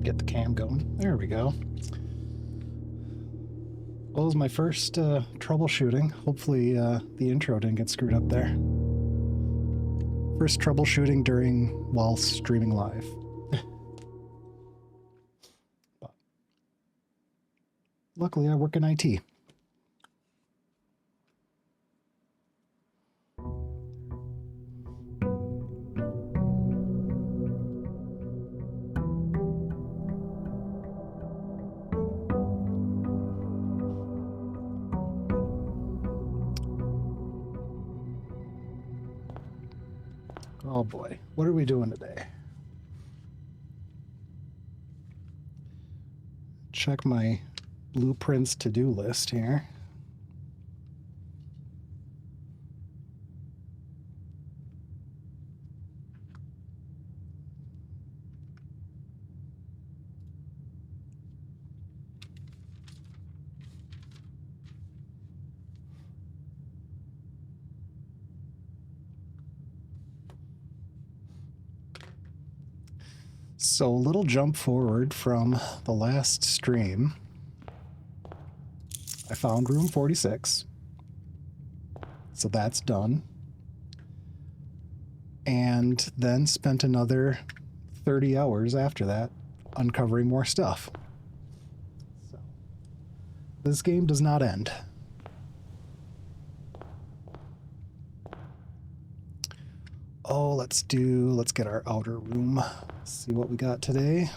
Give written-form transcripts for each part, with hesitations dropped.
get the cam going. There we go. Well, it was my first troubleshooting. Hopefully the intro didn't get screwed up there. First troubleshooting while streaming live. But luckily I work in IT. Oh boy, what are we doing today? Check my blueprints to-do list here. So, a little jump forward from the last stream. I found room 46. So that's done. And then spent another 30 hours after that uncovering more stuff. So, this game does not end. Oh, let's get our outer room. See what we got today.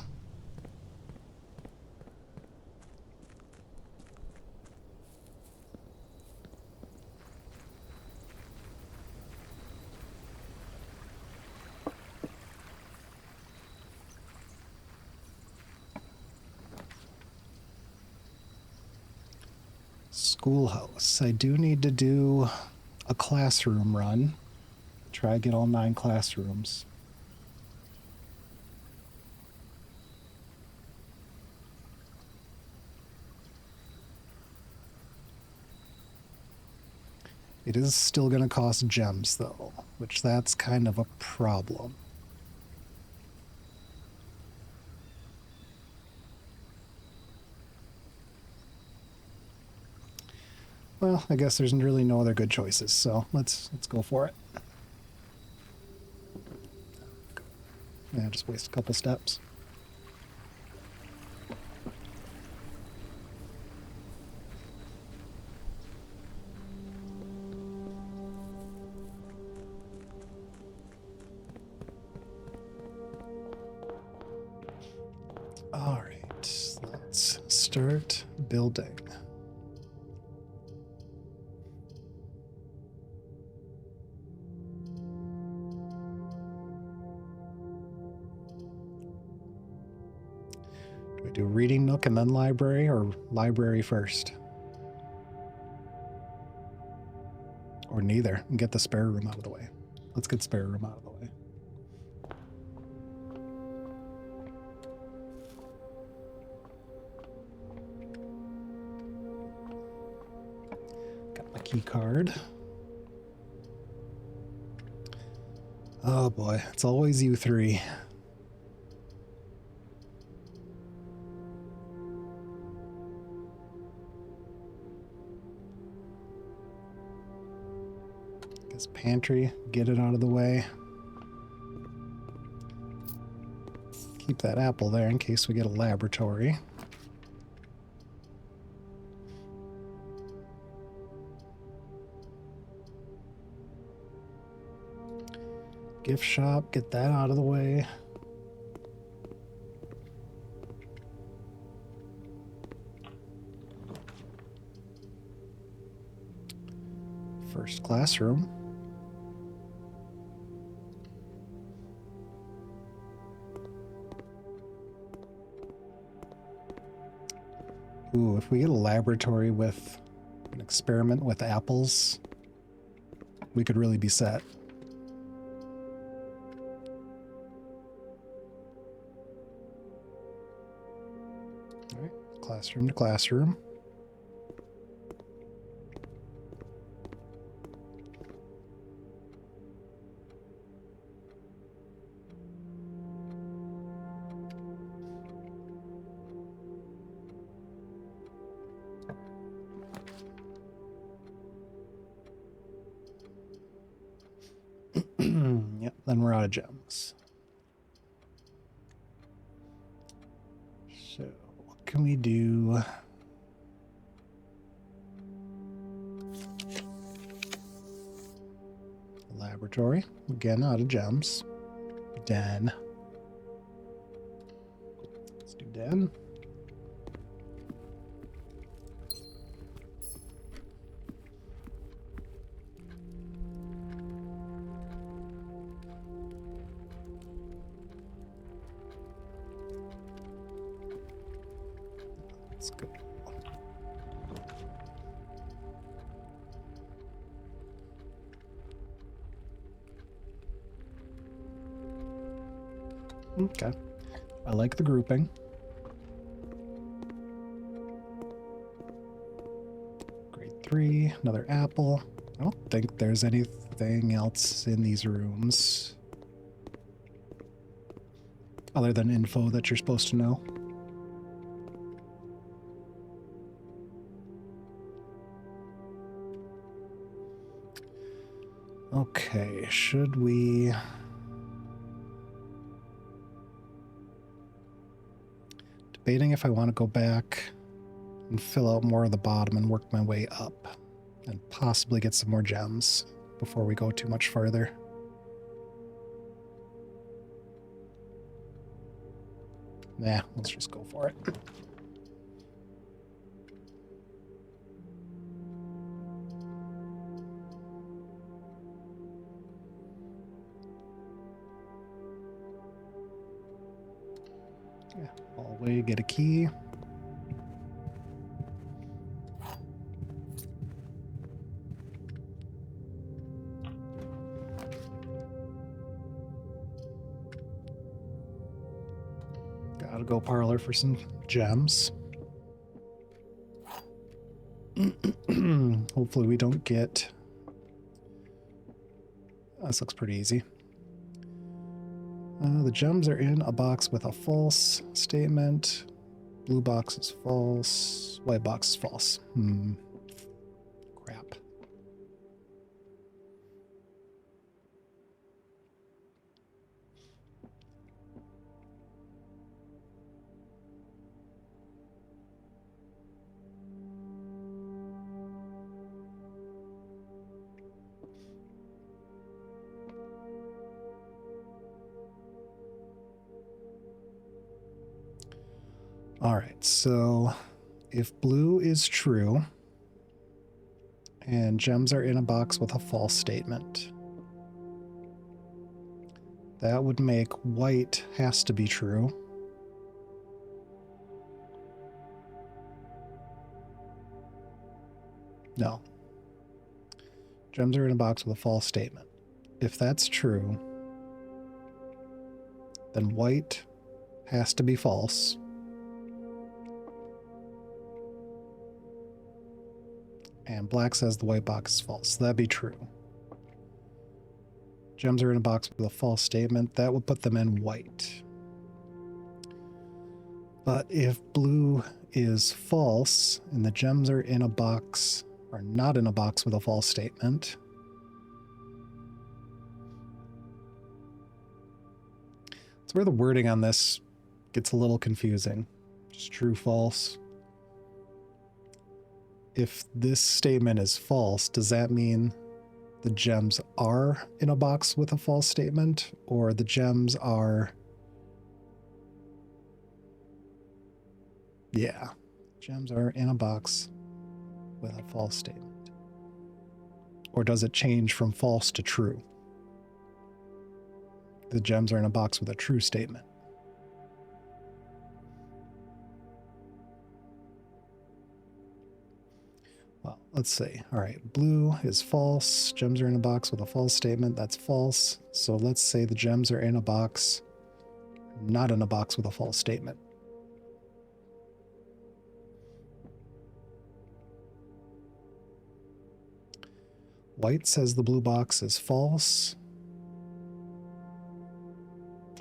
Schoolhouse. I do need to do a classroom run. Try to get all 9 classrooms. It is still going to cost gems, though, which that's kind of a problem. Well, I guess there's really no other good choices, so let's go for it. Yeah, just waste a couple steps. All right, let's start building. Do we do reading nook and then library, or library first? Or neither, and get the spare room out of the way. Let's get spare room out of the way. Got my key card. Oh boy, it's always you three. Guess pantry, get it out of the way. Keep that apple there in case we get a laboratory. Gift shop, get that out of the way. First classroom. Ooh, if we get a laboratory with an experiment with apples, we could really be set. All right, classroom to classroom. Yep, then we're out of gems. So, what can we do? Laboratory. Again, out of gems. Den. Let's do den. Let's go. Okay. I like the grouping. Grade 3, another apple. I don't think there's anything else in these rooms other than info that you're supposed to know. Okay, should we... Debating if I want to go back and fill out more of the bottom and work my way up and possibly get some more gems before we go too much further. Nah, let's just go for it. Yeah, hallway, get a key. Gotta go parlor for some gems. Hopefully we don't get... This looks pretty easy. The gems are in a box with a false statement. Blue box is false. White box is false. Crap. All right, so if blue is true and gems are in a box with a false statement, that would make white has to be true. No. Gems are in a box with a false statement. If that's true, then white has to be false. And black says the white box is false. So that'd be true. Gems are in a box with a false statement. That would put them in white. But if blue is false and the gems are in a box, or not in a box with a false statement, that's where the wording on this gets a little confusing. Just true, false. If this statement is false, does that mean the gems are in a box with a false statement, or the gems are... Yeah, gems are in a box with a false statement. Or does it change from false to true? The gems are in a box with a true statement. Well, let's see. All right, blue is false. Gems are in a box with a false statement. That's false. So let's say the gems are in a box, not in a box with a false statement. White says the blue box is false,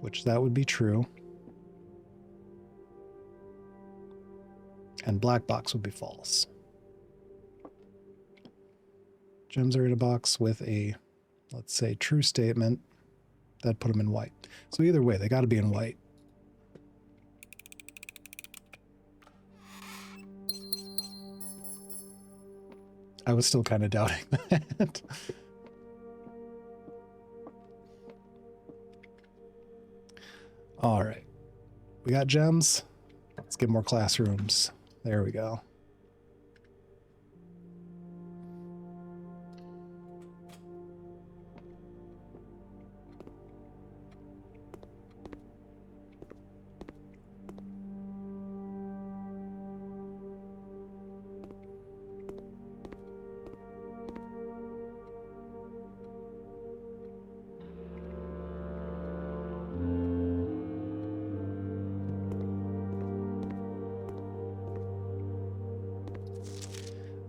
which that would be true. And black box would be false. Gems are in a box with a let's say true statement, that'd put them in white. So either way, they got to be in white. I was still kind of doubting that. All right. We got gems. Let's get more classrooms. There we go.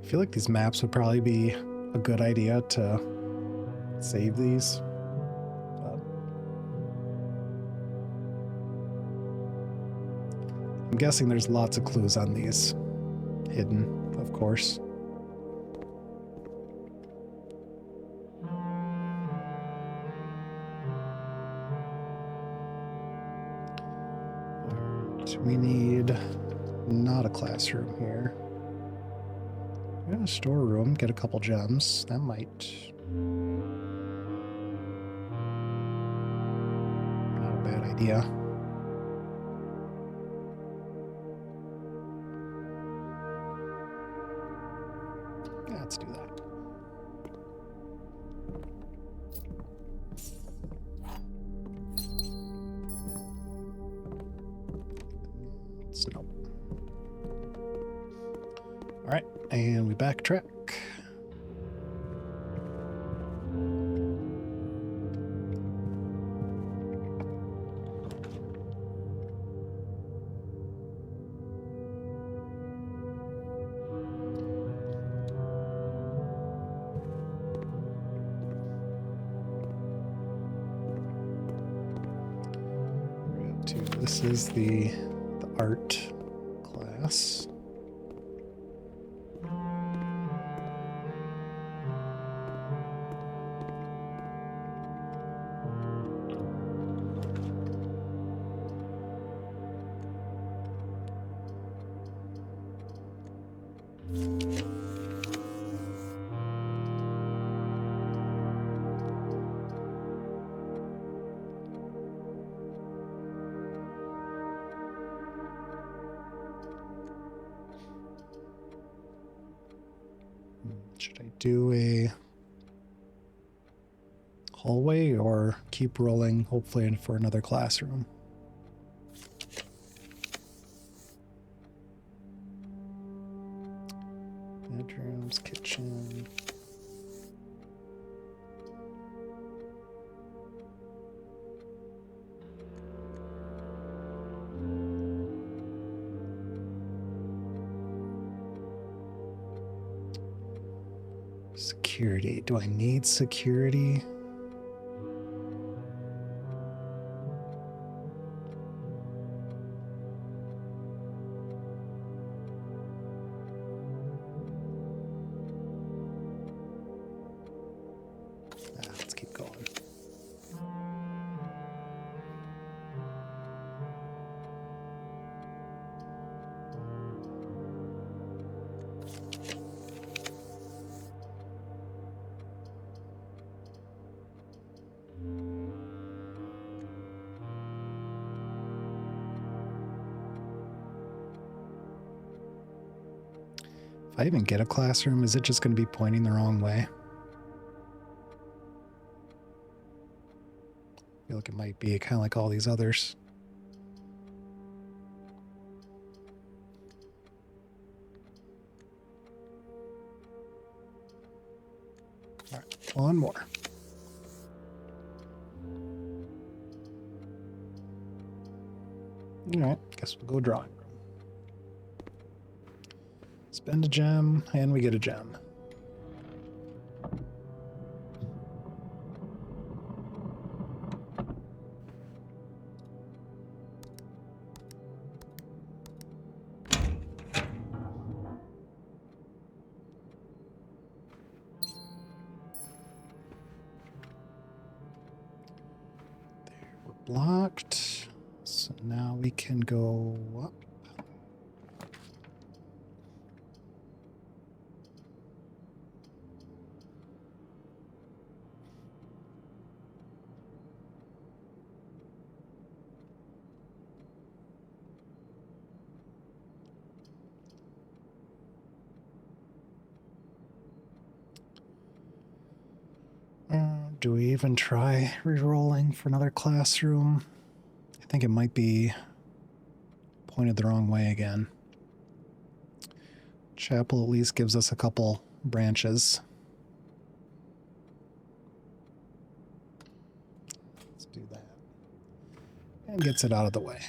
I feel like these maps would probably be a good idea to save these. But I'm guessing there's lots of clues on these. Hidden, of course. We need not a classroom here. We got a storeroom, get a couple gems. That might... not a bad idea. Yeah, let's do that. Nope. All right, and we backtrack. This is the art class. Should I do a hallway or keep rolling, hopefully for another classroom? Bedrooms, kitchen. Security. Do I need security? Let's keep going. If I even get a classroom, is it just going to be pointing the wrong way? I feel like it might be kind of like all these others. All right, one more. All right, guess we'll go drawing room. Spend a gem, and we get a gem. blocked. So now we can go up. Do we even try re-rolling for another classroom? I think it might be pointed the wrong way again. Chapel at least gives us a couple branches. Let's do that. And gets it out of the way.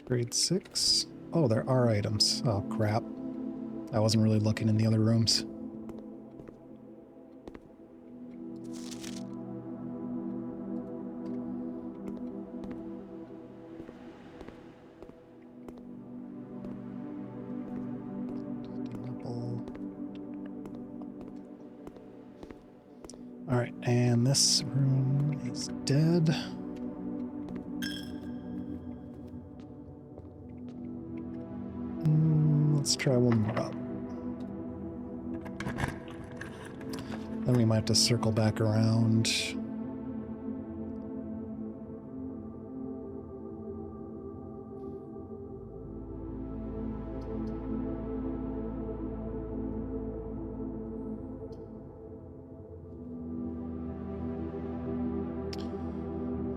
Grade 6. Oh, there are items. Oh, crap. I wasn't really looking in the other rooms. All right, and this room is dead. Let's try one more up. Then we might have to circle back around.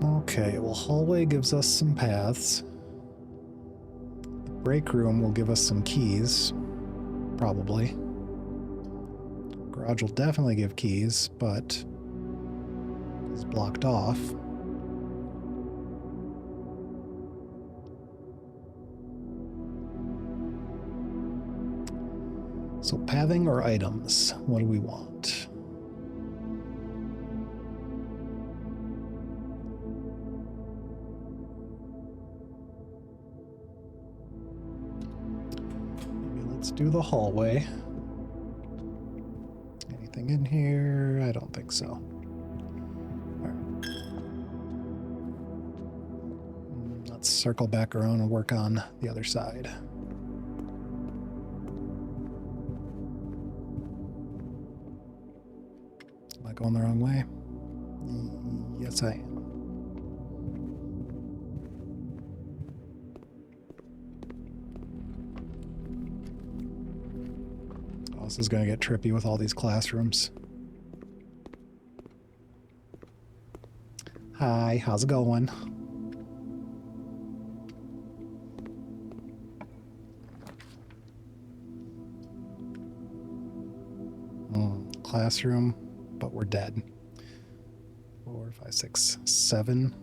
Okay, well, hallway gives us some paths. The break room will give us some keys, probably. Garage will definitely give keys, but it's blocked off. So pathing or items, what do we want? Maybe let's do the hallway. Anything in here? I don't think so. All right. Let's circle back around and work on the other side. Am I going the wrong way? Yes, I am. Oh, this is going to get trippy with all these classrooms. Hi, how's it going? Classroom, but we're dead. 4, 5, 6, 7.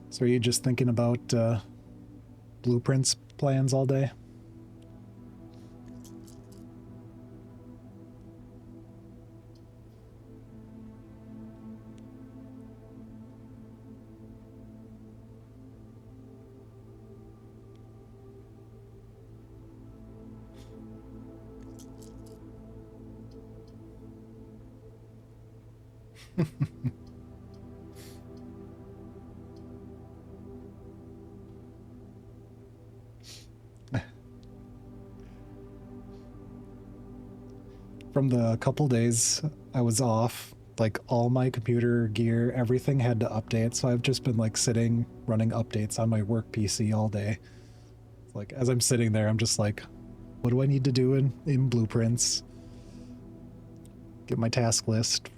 So are you just thinking about blueprints plans all day? From the couple days I was off, like all my computer gear, everything had to update. So I've just been like sitting, running updates on my work PC all day. Like as I'm sitting there, I'm just like, what do I need to do in Blueprints? Get my task list.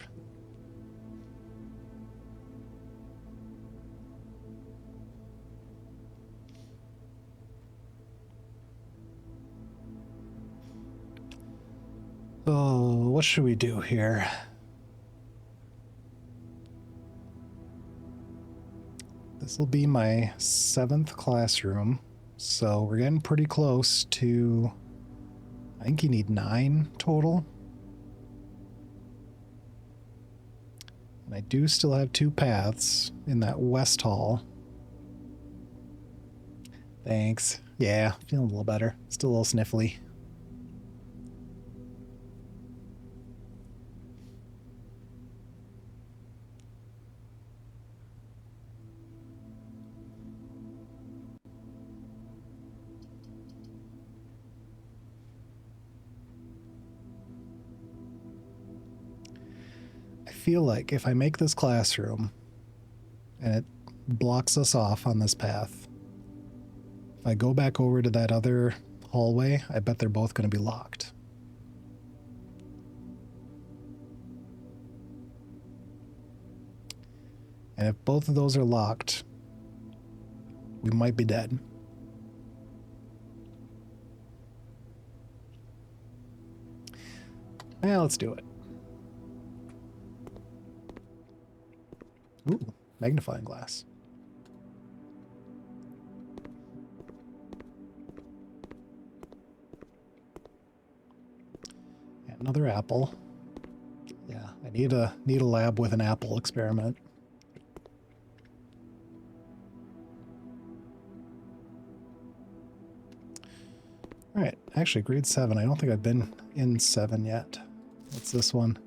Oh, what should we do here? This will be my 7th classroom, so we're getting pretty close to, I think you need 9 total. And I do still have 2 paths in that west hall. Thanks. Yeah, feeling a little better. Still a little sniffly. I feel like if I make this classroom and it blocks us off on this path, if I go back over to that other hallway, I bet they're both going to be locked. And if both of those are locked, we might be dead. Yeah, let's do it. Ooh, magnifying glass. And another apple. Yeah, I need a lab with an apple experiment. All right, actually, grade 7. I don't think I've been in 7 yet. What's this one?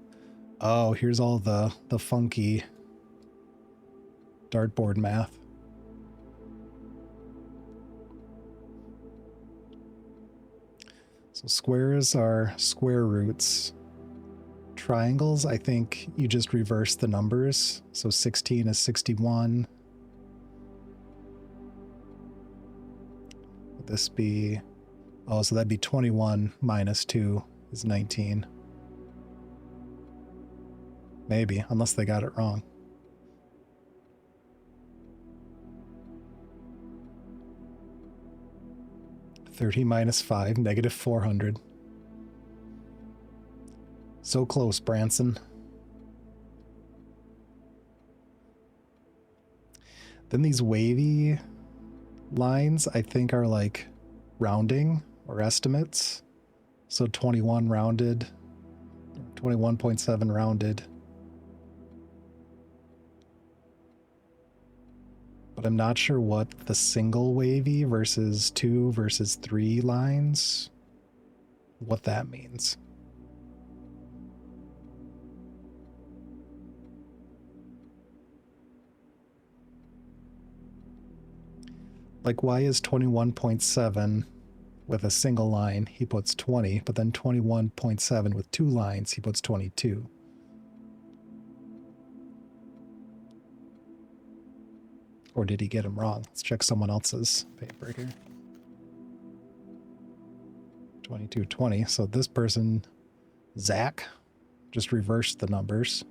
Oh, here's all the funky dartboard math. So squares are square roots. Triangles, I think you just reverse the numbers. So 16 is 61. Would this be... Oh, so that'd be 21 minus 2 is 19. Maybe, unless they got it wrong. $30 minus 5, negative 400. So close, Branson. Then these wavy lines, I think, are like rounding or estimates. So 21 rounded, 21.7 rounded. But I'm not sure what the single wavy versus 2 versus 3 lines, what that means. Like, why is 21.7 with a single line, he puts 20, but then 21.7 with 2 lines, he puts 22. Or did he get him wrong? Let's check someone else's paper here. 2220. So this person, Zach, just reversed the numbers.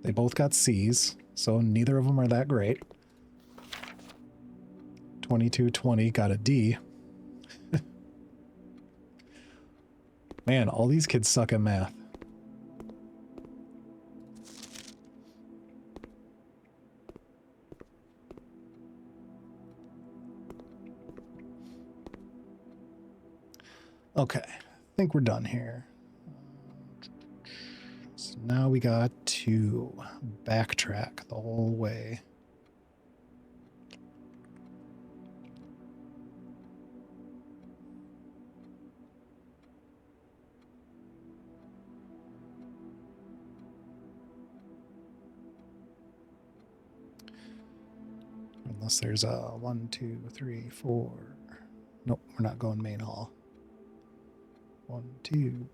They both got C's, so neither of them are that great. 2220 got a D. Man, all these kids suck at math. Okay, I think we're done here. So now we got to backtrack the whole way. Unless there's a 1, 2, 3, 4. Nope, we're not going main hall. 1, 2,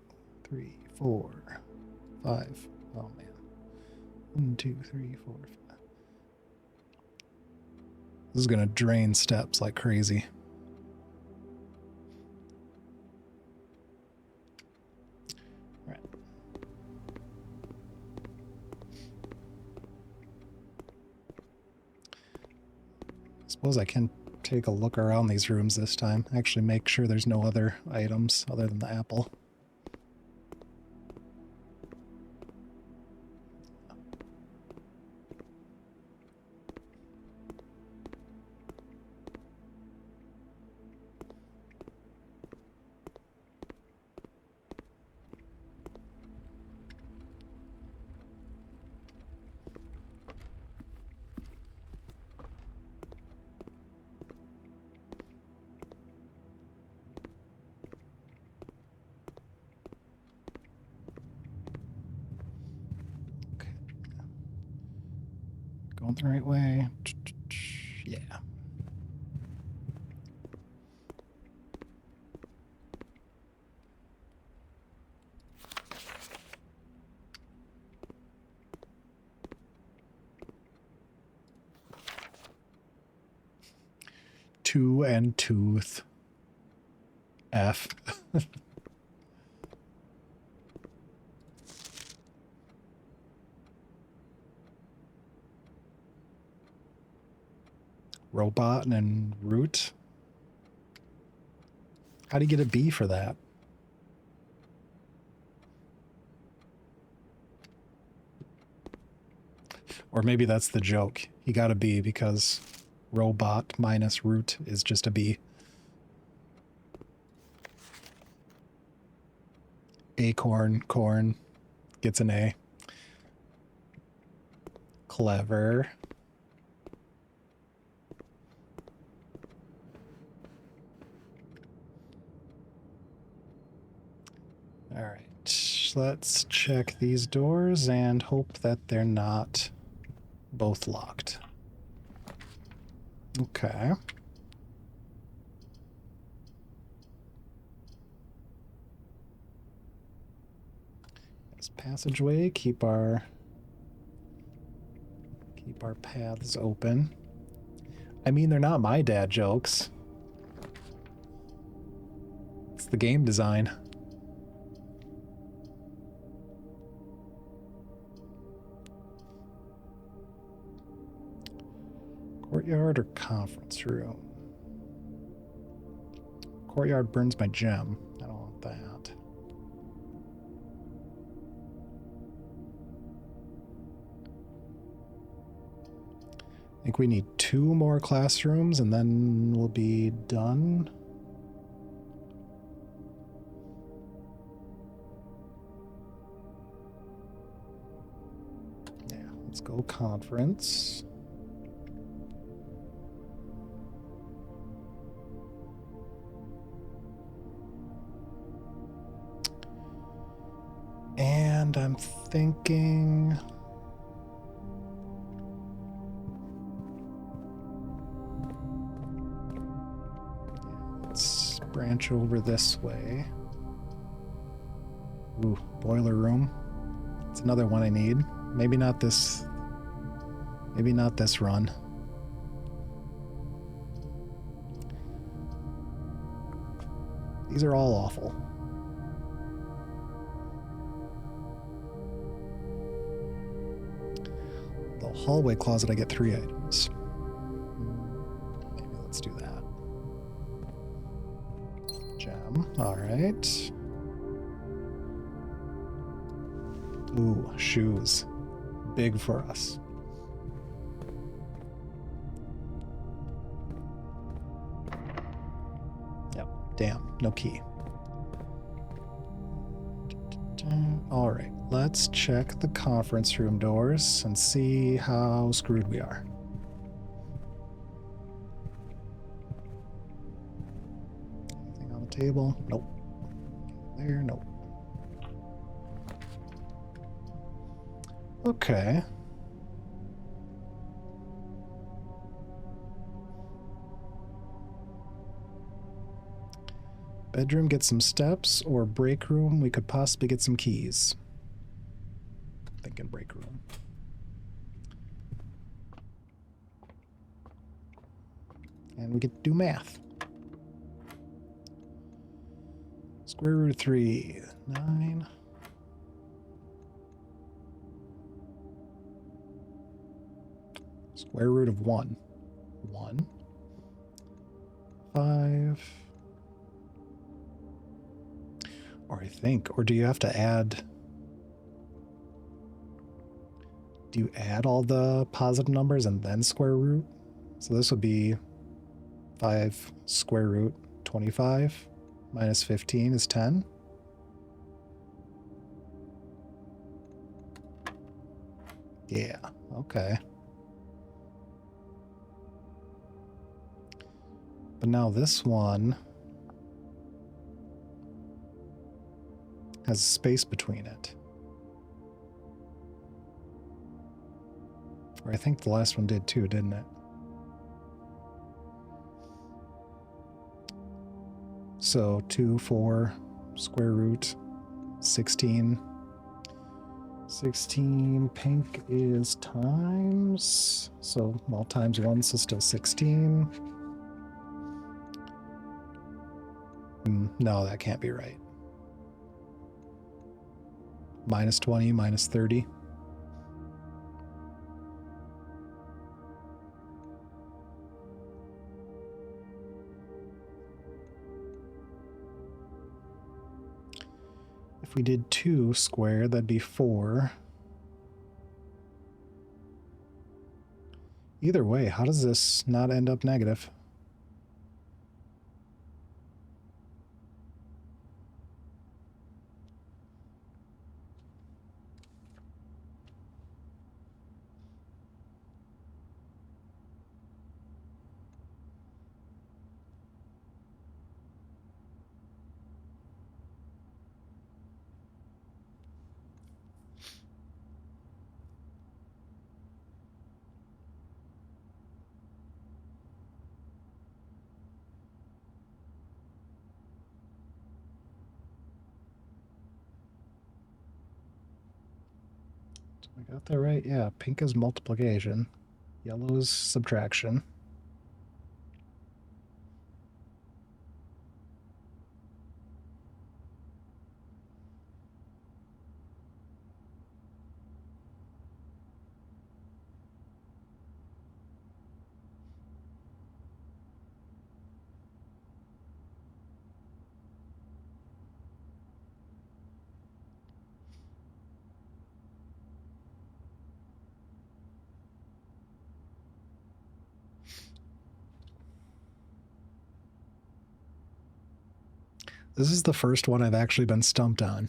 3, 4, 5. Oh man. 1, 2, 3, 4, 5. This is gonna drain steps like crazy. Right. I suppose I can take a look around these rooms this time. Actually make sure there's no other items other than the apple. Going the right way. Yeah. Two and tooth. F. Robot and root. How do you get a B for that? Or maybe that's the joke. He got a B because robot minus root is just a B. Acorn, corn, gets an A. Clever. All right, let's check these doors and hope that they're not both locked. Okay. This passageway, keep our paths open. I mean, they're not my dad jokes. It's the game design. Courtyard or conference room? Courtyard burns my gem. I don't want that. I think we need 2 more classrooms and then we'll be done. Yeah, let's go conference. And I'm thinking... let's branch over this way. Ooh, boiler room. It's another one I need. Maybe not this... maybe not this run. These are all awful. The hallway closet, I get 3 items. Maybe let's do that. Gem. All right. Ooh, shoes. Big for us. Yep. Damn. No key. All right. Let's check the conference room doors and see how screwed we are. Anything on the table? Nope. There? Nope. Okay. Bedroom, get some steps, or break room, we could possibly get some keys. Thinking break room. And we get to do math. Square root of 3, 9. Square root of 1, 1. 5. Or I think, or do you have to add... Do you add all the positive numbers and then square root? So this would be 5 square root 25 minus 15 is 10. Yeah, okay. But now this one has space between it. Or I think the last one did too, didn't it? So 2, 4, square root, 16. 16, pink is times. So, well, times 1, so still 16. No, that can't be right. Minus 20, minus 30. If we did 2 squared, that'd be 4. Either way, how does this not end up negative? I got that right? Yeah, pink is multiplication. Yellow is subtraction. This is the first one I've actually been stumped on.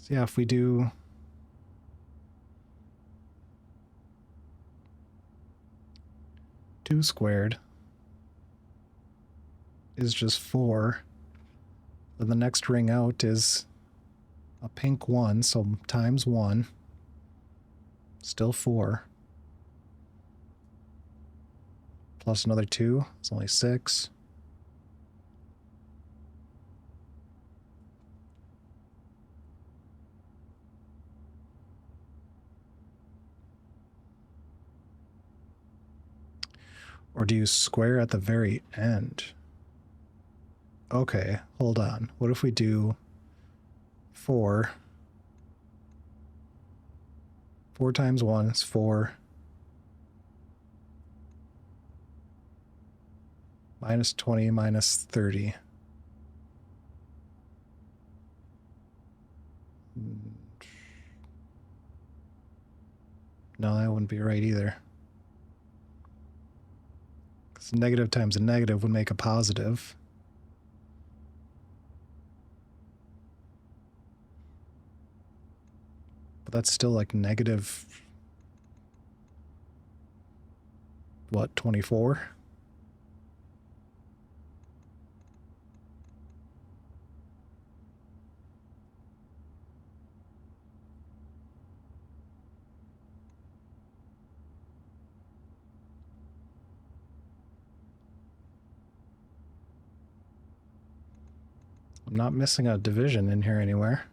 So yeah, if we do... Two squared is just 4. Then the next ring out is a pink 1, so times 1. Still 4. Plus another 2, it's only 6. Or do you square at the very end? Okay, hold on. What if we do 4? 4 times 1 is 4. Minus 20 minus 30. No, that wouldn't be right either. Because negative times a negative would make a positive. But that's still like negative... What, 24? I'm not missing a division in here anywhere.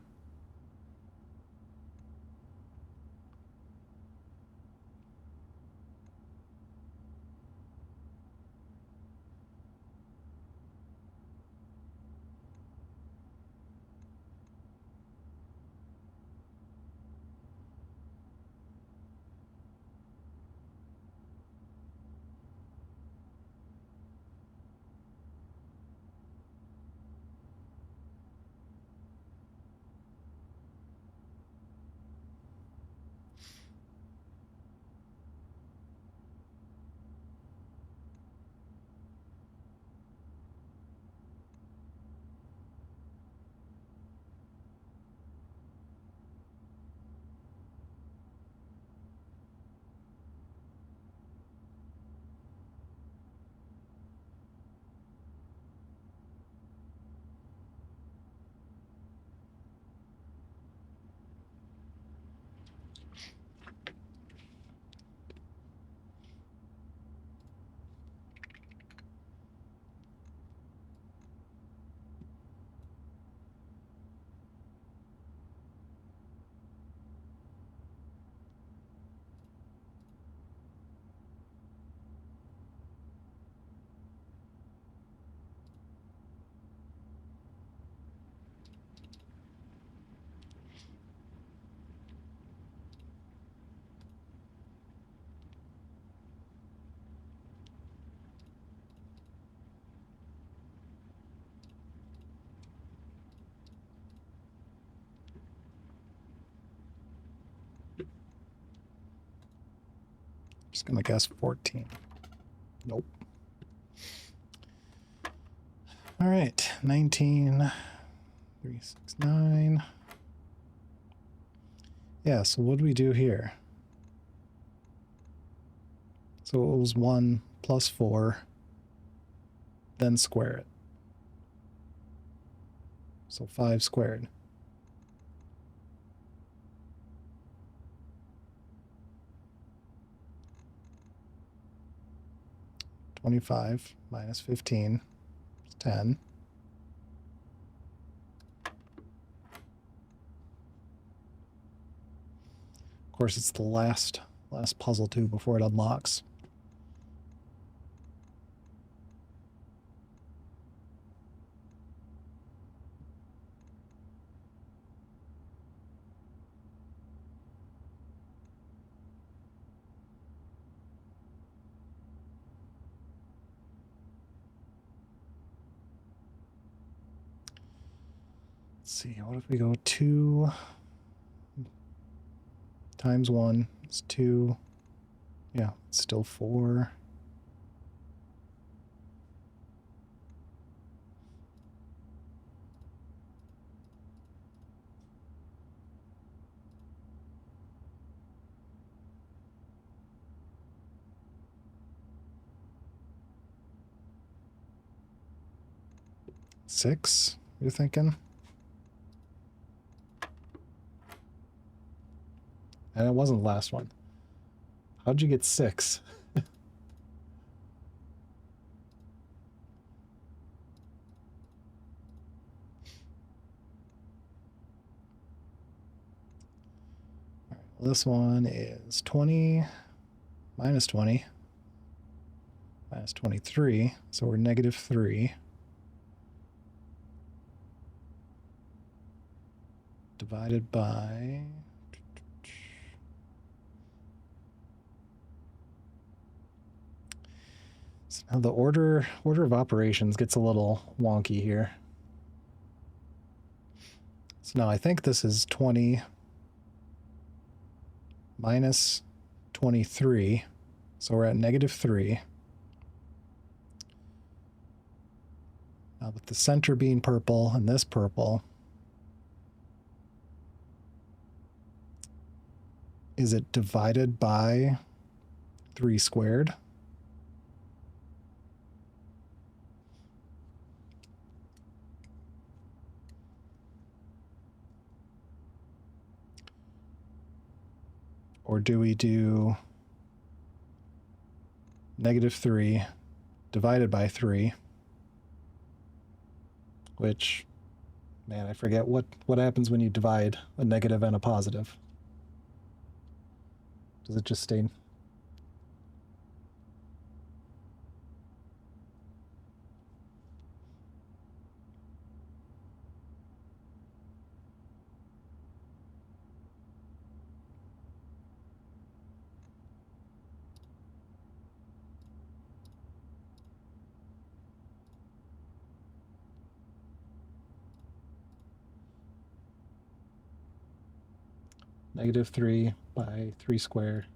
Just gonna guess 14. Nope. All right, 19, 369. Yeah, so what do we do here? So it was 1 plus 4, then square it. So 5 squared. $25 minus 15 is 10. Of course, it's the last puzzle too before it unlocks. Let's see, what if we go 2 times 1 is 2. Yeah, it's still 4. Six, you're thinking? And it wasn't the last one. How'd you get 6? All right, well, this one is 20 minus 20 minus 23. So we're negative 3. Divided by... So now the order of operations gets a little wonky here. So now I think this is 20 minus 23. So we're at negative 3. Now with the center being purple and this purple, is it divided by 3 squared? Or do we do negative 3 divided by 3, which Man, I forget what happens when you divide a negative and a positive. Does it just stay? Negative 3 by 3 squared.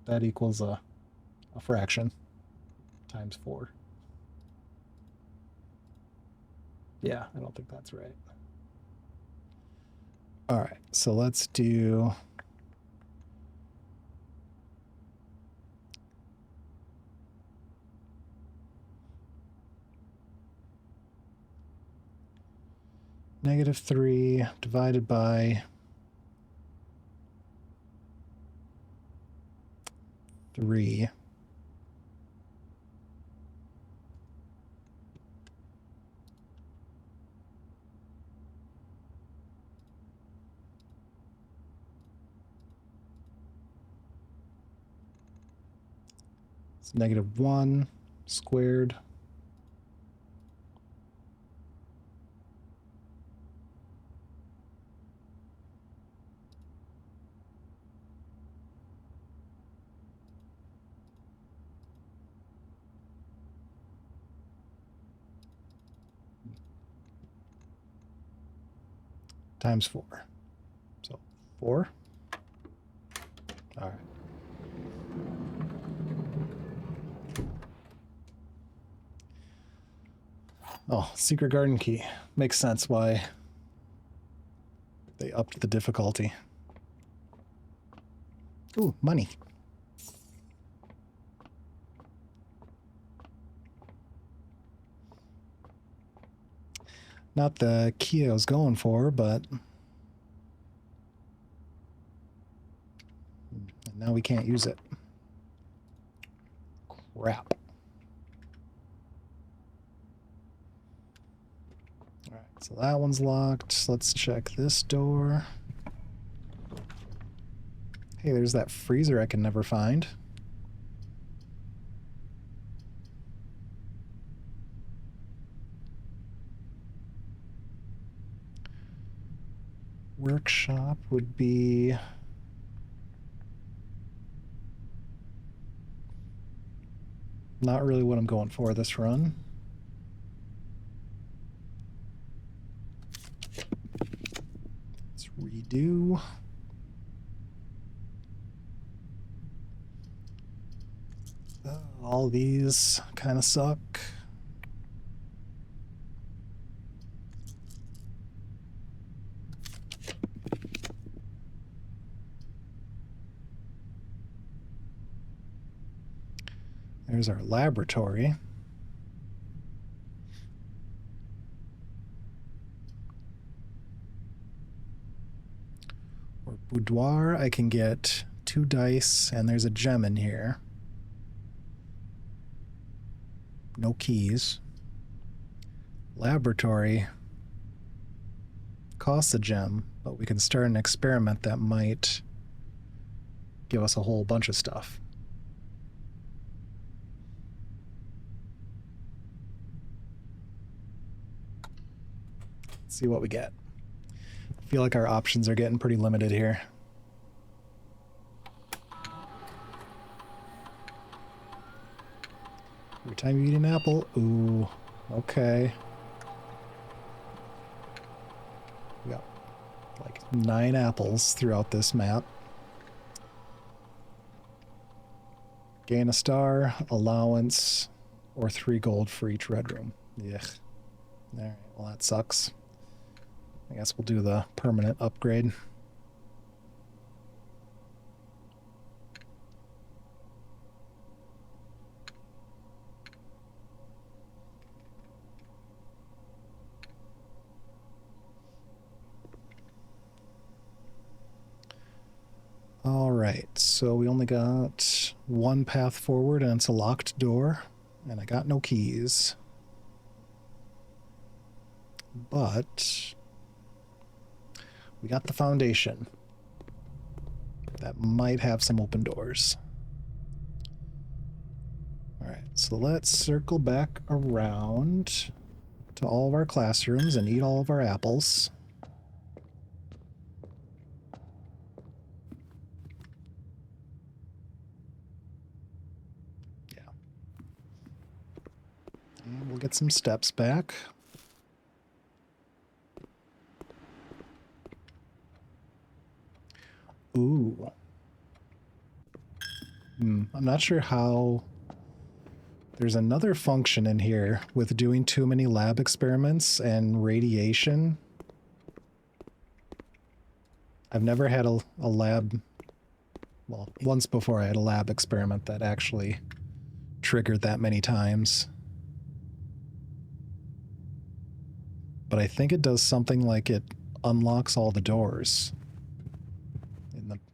That equals a fraction times 4. Yeah, I don't think that's right. All right, so let's do negative 3 divided by 3. It's negative 1 squared times 4. So 4. All right. Oh, secret garden key. Makes sense why they upped the difficulty. Ooh, money. Not the key I was going for, but now we can't use it. Crap. All right, so that one's locked. Let's check this door. Hey, there's that freezer I can never find. Workshop would be... not really what I'm going for this run. Let's redo. All these kind of suck. There's our laboratory. Or boudoir, I can get 2 dice, and there's a gem in here. No keys. Laboratory costs a gem, but we can start an experiment that might give us a whole bunch of stuff. Let's see what we get. I feel like our options are getting pretty limited here. Every time you eat an apple, ooh, okay. We got like 9 apples throughout this map. Gain a star, allowance, or 3 gold for each red room. Yuck. Alright, well that sucks. I guess we'll do the permanent upgrade. All right, so we only got 1 path forward and it's a locked door. And I got no keys. But we got the foundation. That might have some open doors. Alright, so let's circle back around to all of our classrooms and eat all of our apples. Yeah. And we'll get some steps back. Ooh. I'm not sure how... There's another function in here with doing too many lab experiments and radiation. I've never had a lab... Well, once before I had a lab experiment that actually triggered that many times. But I think it does something like it unlocks all the doors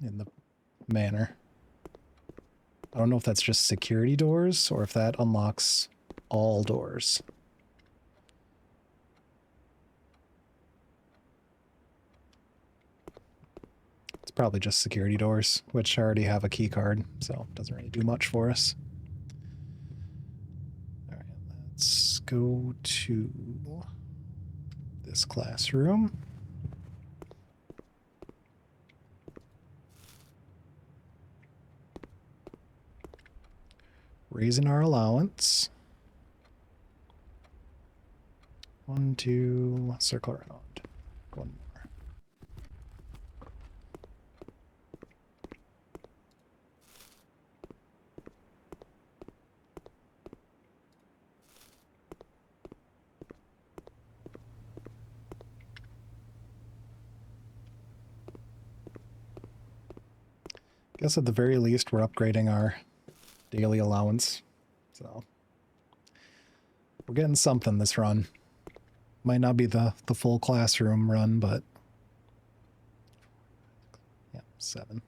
in the manner. I don't know if that's just security doors or if that unlocks all doors. It's probably just security doors, which already have a key card, so it doesn't really do much for us. All right, let's go to this classroom. Raising our allowance. 1, 2, circle around. One more. Guess at the very least we're upgrading our daily allowance, so we're getting something this run. Might not be the full classroom run, but yeah, 7.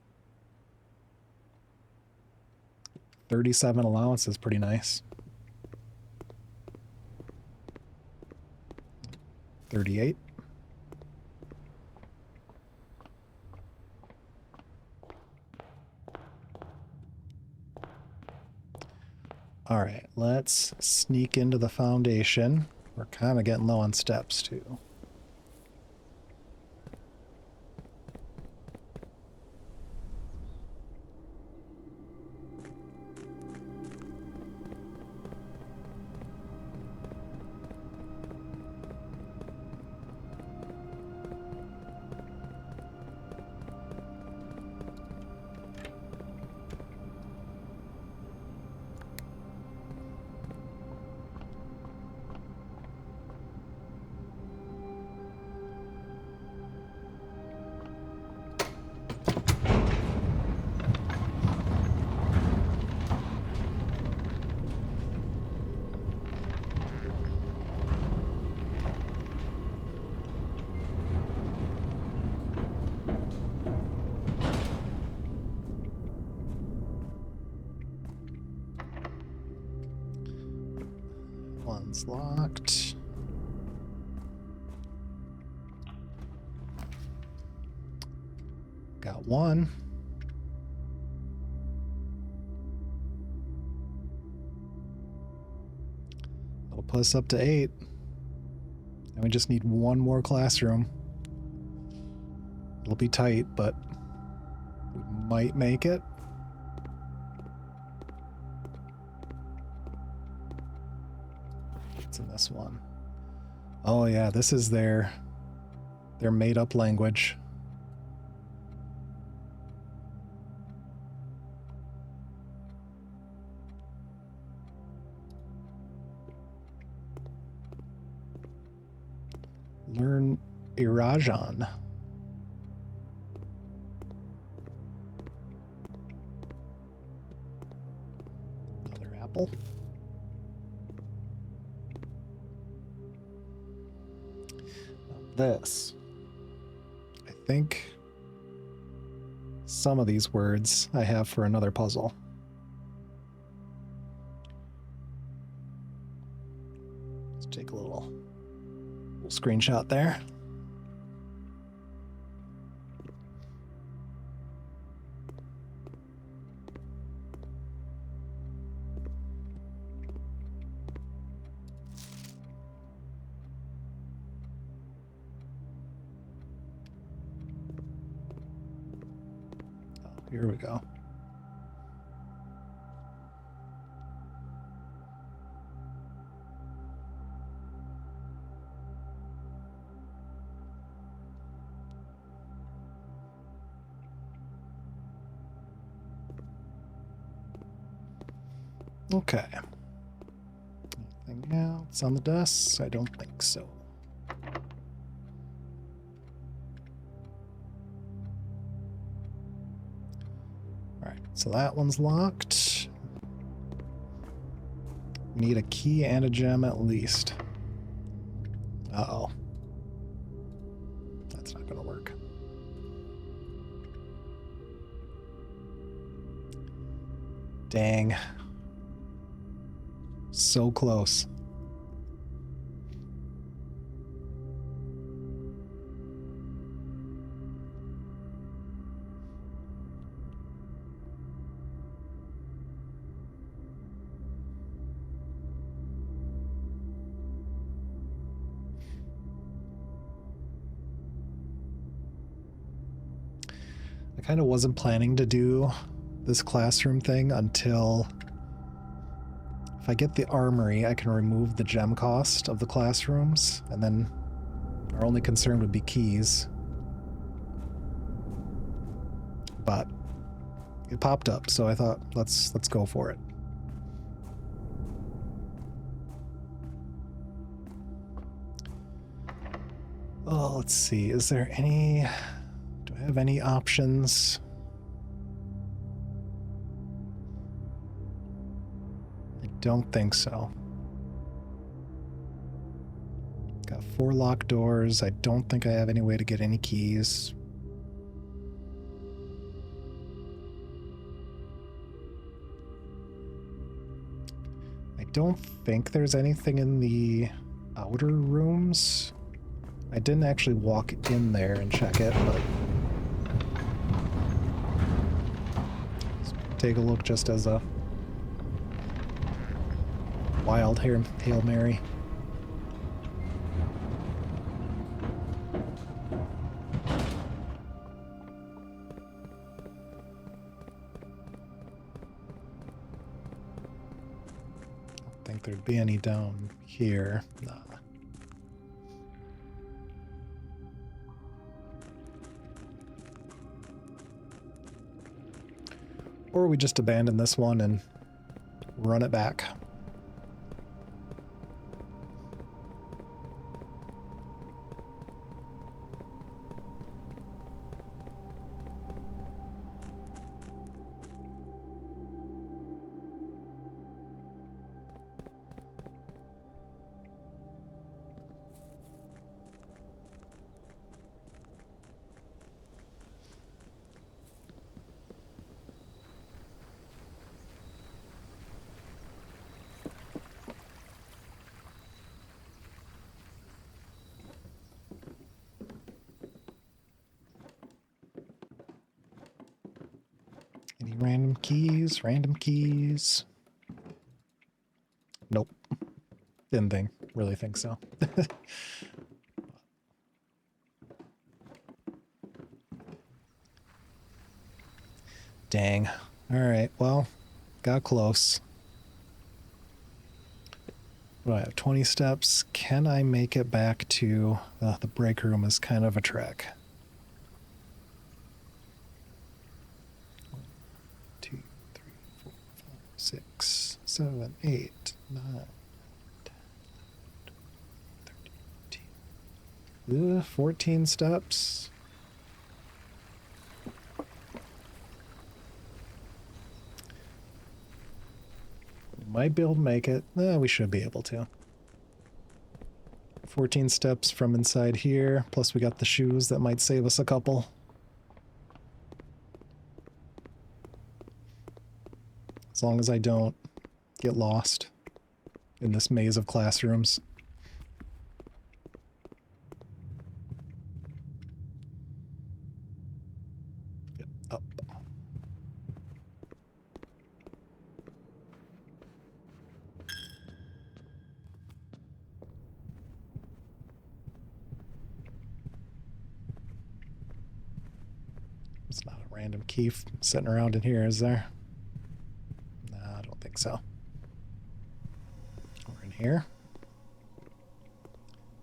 37 allowance is pretty nice. 38. All right, let's sneak into the foundation. We're kind of getting low on steps, too. One's locked. Got one. That'll put us up to 8. And we just need one more classroom. It'll be tight, but we might make it. What's in this one? Oh yeah, this is their made-up language. Learn Irajan. Another apple. This. I think some of these words I have for another puzzle. screenshot there. Oh, here we go. Okay. Anything else on the desks? I don't think so. Alright, so that one's locked. Need a key and a gem at least. Uh-oh. That's not gonna work. Dang. So close. I kind of wasn't planning to do this classroom thing until if I get the armory, I can remove the gem cost of the classrooms, and then our only concern would be keys. But it popped up, so I thought let's go for it. Oh, let's see. Is there any... Do I have any options? I don't think so. Got 4 locked doors. I don't think I have any way to get any keys. I don't think there's anything in the outer rooms. I didn't actually walk in there and check it, but let's take a look just as a wild Hail Mary. Don't think there'd be any down here. Nah. Or we just abandon this one and run it back. Any random keys? Random keys? Nope. Didn't really think so. Dang. Alright, well, got close. What do I have? 20 steps. Can I make it back to the break room is kind of a trek. 1, 2, 3, 4, 5, 6, 7, 8, 9, 10, 11, 12, 13, 14 steps. Might be able to make it. We should be able to. 14 steps from inside here, plus we got the shoes that might save us a couple. As long as I don't get lost in this maze of classrooms. Get up. It's not a random key sitting around in here, is there? No, I don't think so. We're in here.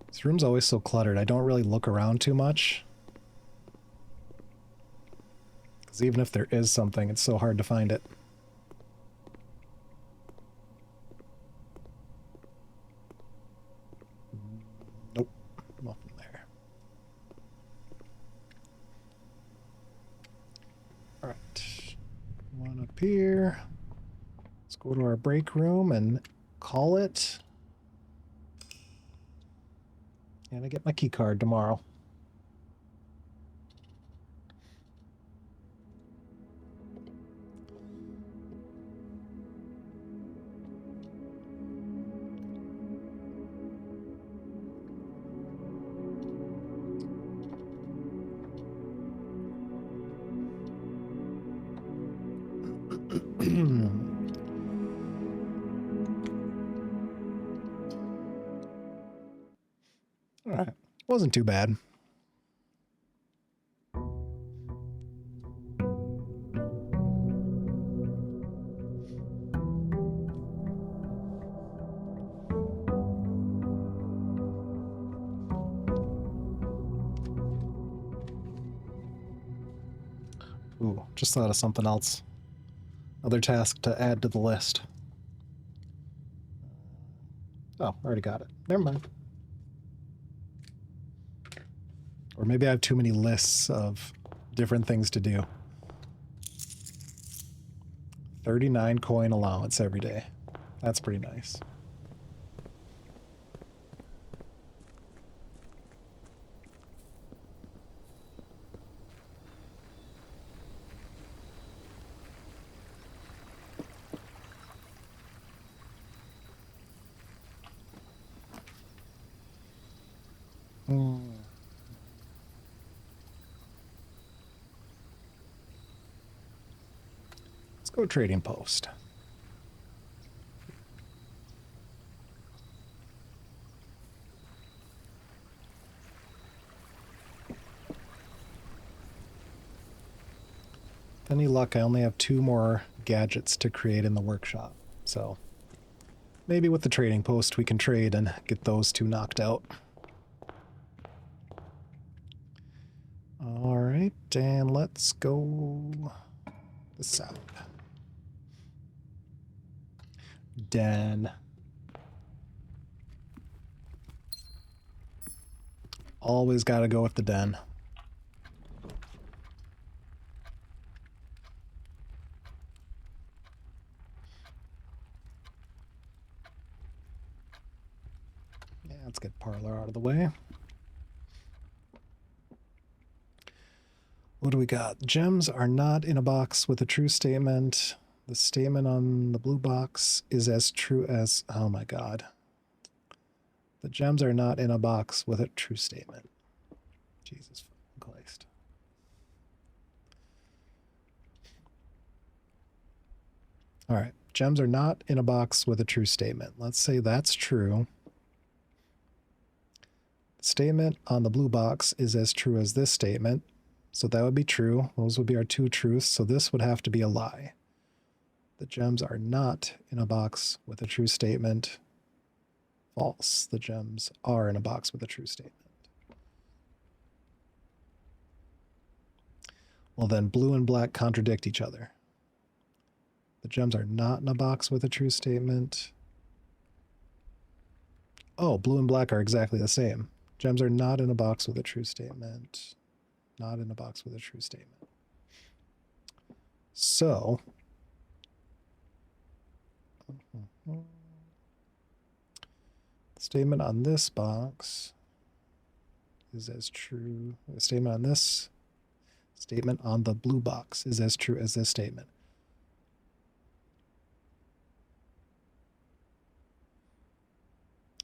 This room's always so cluttered. I don't really look around too much. Because even if there is something, it's so hard to find it. Nope. Nothing there. Alright. One up here. Let's go to our break room and call it. And I get my key card tomorrow. All right. Wasn't too bad. Ooh, just thought of something else. Other task to add to the list. Oh, already got it. Never mind. Or maybe I have too many lists of different things to do. 39 coin allowance every day. That's pretty nice. Let's go trading post. With any luck, I only have 2 more gadgets to create in the workshop. So maybe with the trading post we can trade and get those 2 knocked out. All right, and let's go this side. Den. Always got to go with the den. Yeah, let's get parlor out of the way. What do we got? Gems are not in a box with a true statement. The statement on the blue box is as true as... Oh my god. The gems are not in a box with a true statement. Jesus Christ. All right. Gems are not in a box with a true statement. Let's say that's true. The statement on the blue box is as true as this statement. So that would be true. Those would be our 2 truths. So this would have to be a lie. The gems are not in a box with a true statement. False. The gems are in a box with a true statement. Well, then blue and black contradict each other. The gems are not in a box with a true statement. Oh, blue and black are exactly the same. Gems are not in a box with a true statement. Not in a box with a true statement. So, the statement on this box is as true. The statement on this statement on the blue box is as true as this statement.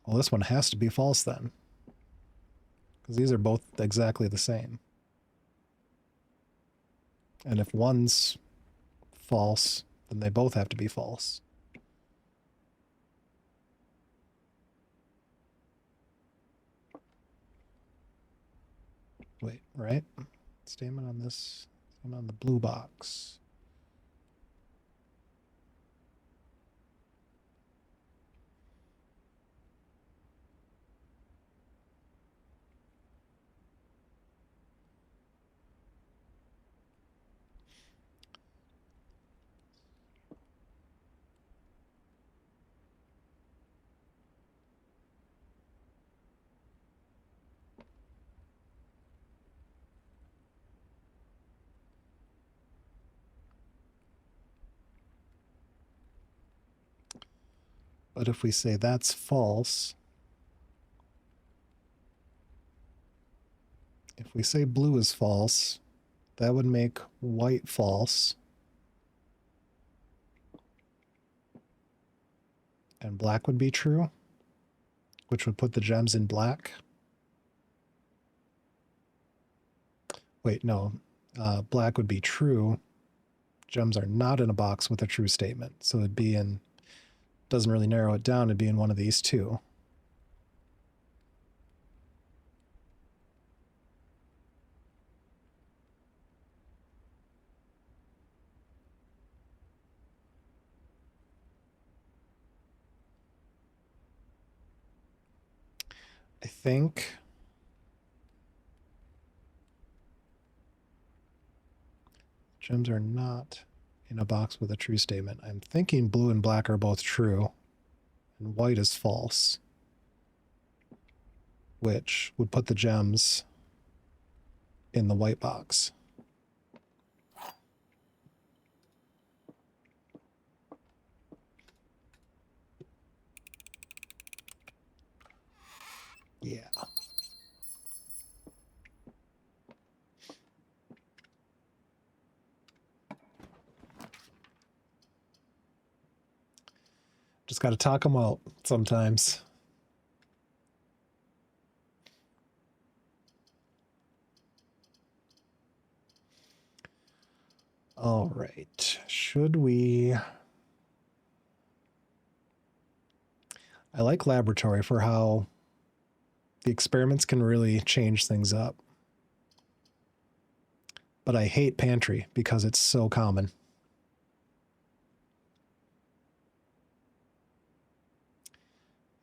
Well, this one has to be false then, because these are both exactly the same. And if one's false, then they both have to be false. Wait, right? Statement on this, statement on the blue box. But if we say that's false, if we say blue is false, that would make white false. And black would be true, which would put the gems in black. Wait, no. Black would be true. Gems are not in a box with a true statement. So it'd be in, doesn't really narrow it down, it'd be in one of these two. I think gems are not in a box with a true statement. I'm thinking blue and black are both true, and white is false, which would put the gems in the white box. Yeah. Just got to talk them out sometimes. All right. Should we... I like laboratory for how the experiments can really change things up. But I hate pantry because it's so common.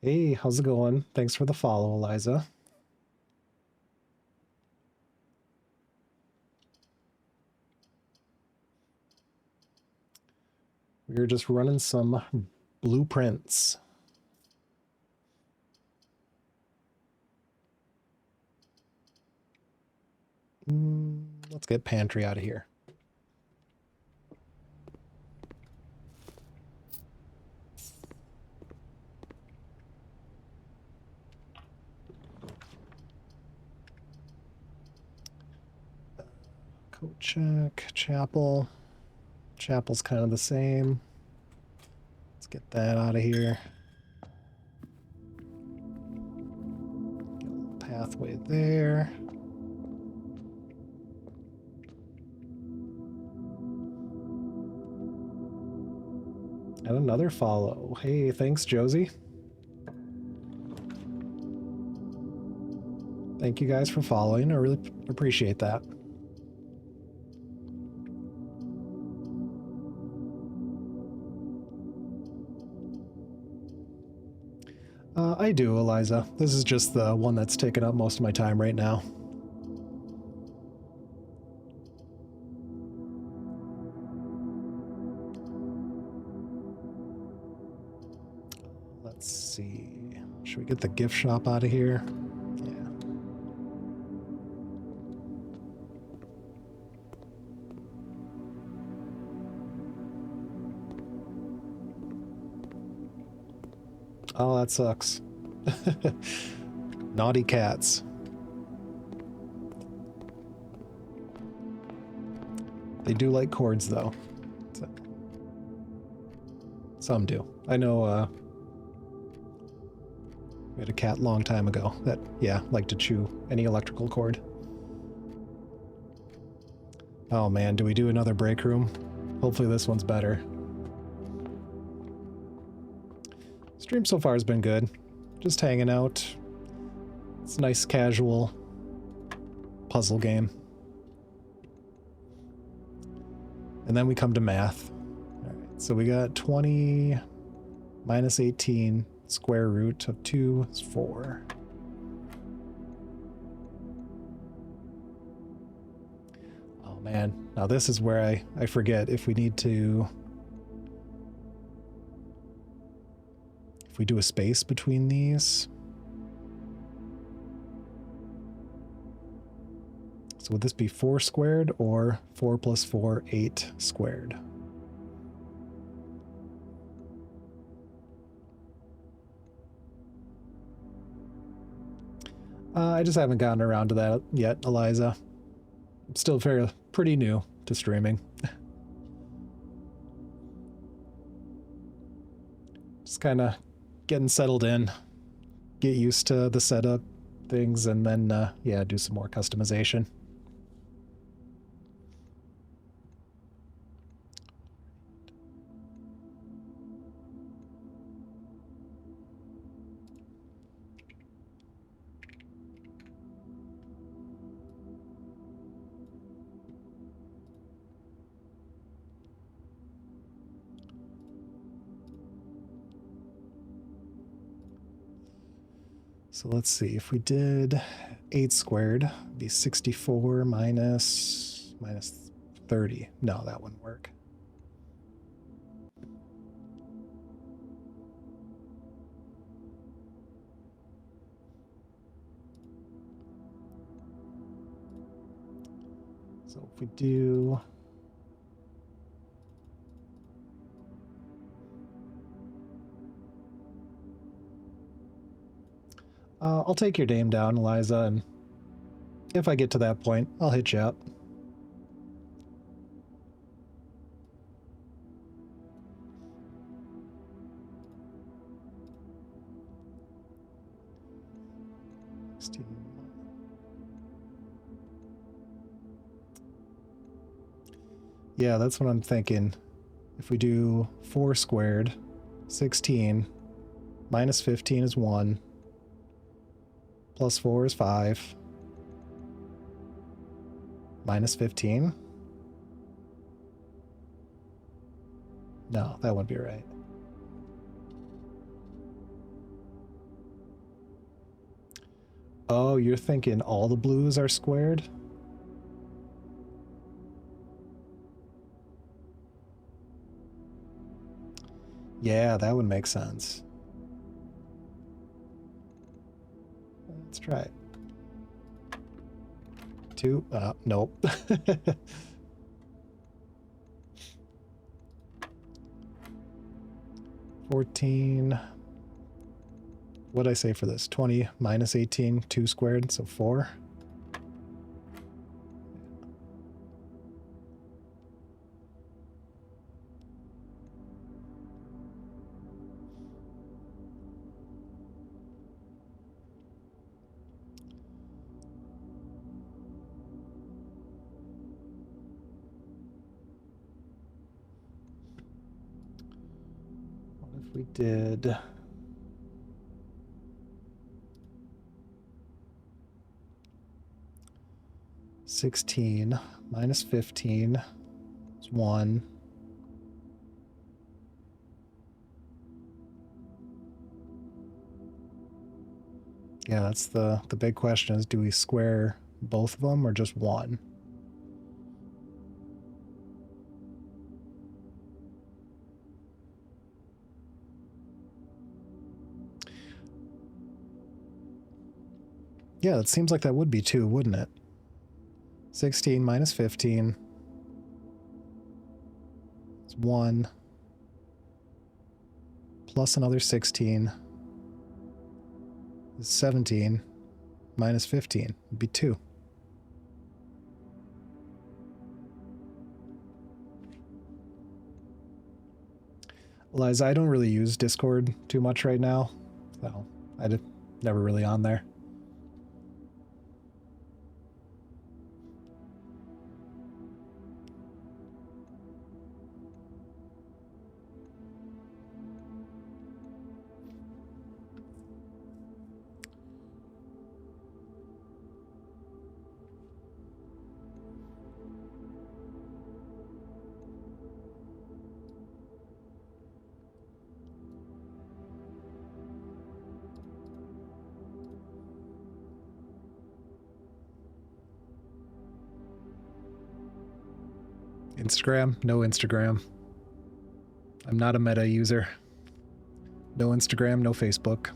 Hey, how's it going? Thanks for the follow, Eliza. We're just running some blueprints. Let's get pantry out of here. Coat check, chapel. Chapel's kind of the same. Let's get that out of here. Get a little pathway there. And another follow. Hey, thanks, Josie. Thank you guys for following. I really appreciate that. I do, Eliza. This is just the one that's taken up most of my time right now. Let's see. Should we get the gift shop out of here? Yeah. Oh, that sucks. Naughty cats. They do like cords, though. So, some do. I know, we had a cat long time ago that, yeah, liked to chew any electrical cord. Oh man, do we do another break room? Hopefully this one's better. Stream so far has been good. Just hanging out. It's a nice casual puzzle game. And then we come to math. All right, so we got 20 minus 18 square root of 2 is 4. Oh man, now this is where I forget if we need to... If we do a space between these... So would this be 4 squared or 4 plus 4, 8 squared? I just haven't gotten around to that yet, Eliza. I'm still pretty new to streaming. Just kind of getting settled in, get used to the setup things, and then, yeah, do some more customization. So let's see, if we did 8 squared, it'd be 64 minus 30. No, that wouldn't work. So if we do... I'll take your name down, Eliza, and if I get to that point, I'll hit you up. Yeah, that's what I'm thinking. If we do 4 squared, 16, minus 15 is 1, plus 4 is 5, minus 15? No, that wouldn't be right. Oh, you're thinking all the blues are squared? Yeah, that would make sense. Let's try it. 2? Nope. 14. What did I say for this? 20 minus 18, 2 squared, so 4. What if we did... $16 minus 15 is 1. Yeah, that's the big question is, do we square both of them or just one? Yeah, it seems like that would be 2, wouldn't it? 16 minus 15 is 1, plus another 16 is 17, minus 15 would be 2. Eliza, I don't really use Discord too much right now, so I'm never really on there. Instagram? No Instagram. I'm not a Meta user. No Instagram, no Facebook.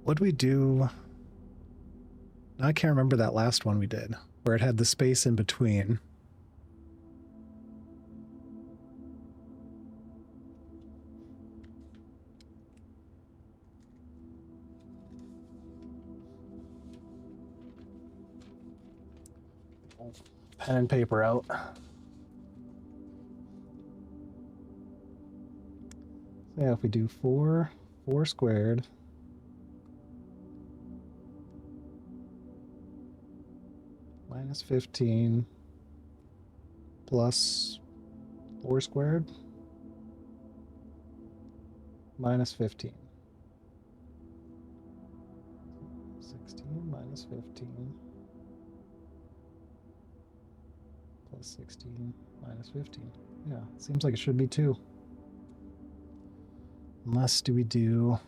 What'd we do? I can't remember that last one we did, where it had the space in between. Pen and paper out. So yeah, if we do 4 squared minus 15 plus 4 squared minus 15. 16 minus 15 plus 16 minus 15. Yeah, seems like it should be 2. Unless do we do...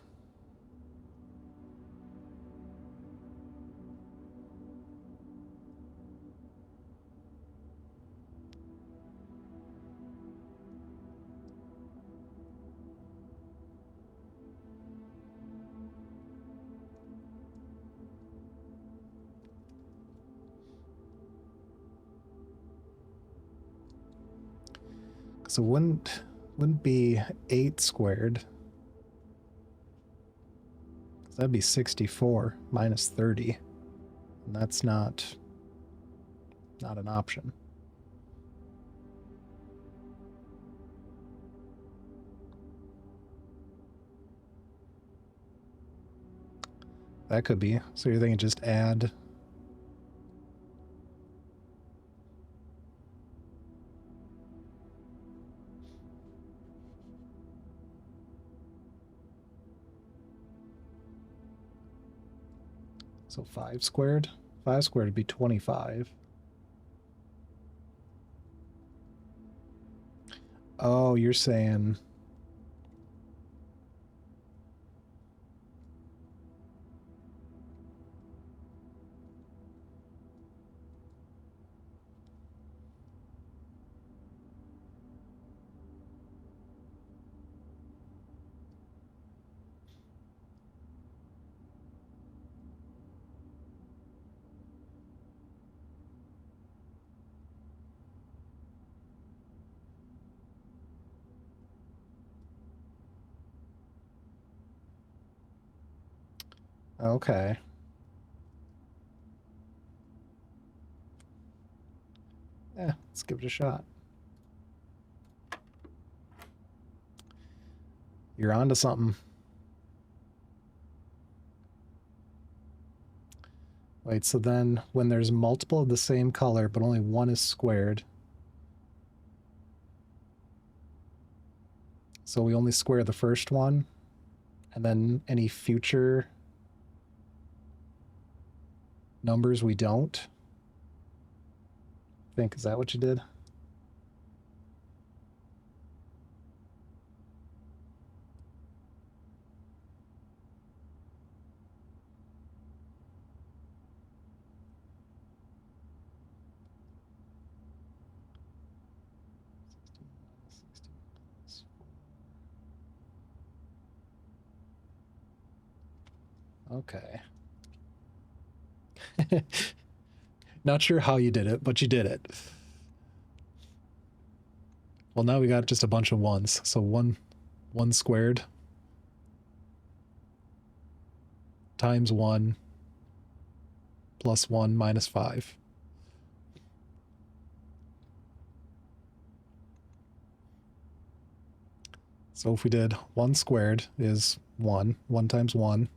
So wouldn't be 8 squared. That'd be 64 minus 30. And that's not an option. That could be. So you're thinking just add... So 5 squared? 5 squared would be 25. Oh, you're saying... Okay. Yeah, let's give it a shot. You're onto something. Wait, so then when there's multiple of the same color, but only one is squared, so we only square the first one, and then any future numbers we don't? I think, is that what you did? Okay. Not sure how you did it, but you did it. Well, now we got just a bunch of ones. So one squared. times 1 plus 1 minus 5. So if we did 1 squared is 1. 1 times 1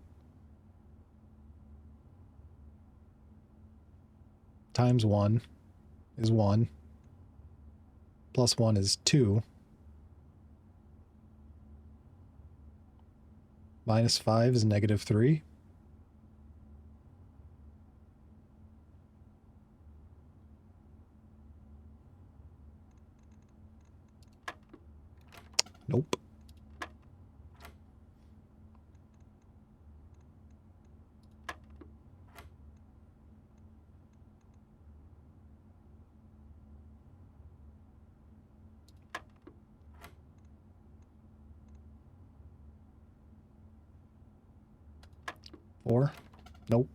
times 1 is 1. Plus 1 is 2. Minus 5 is negative 3. Nope. Four. Nope.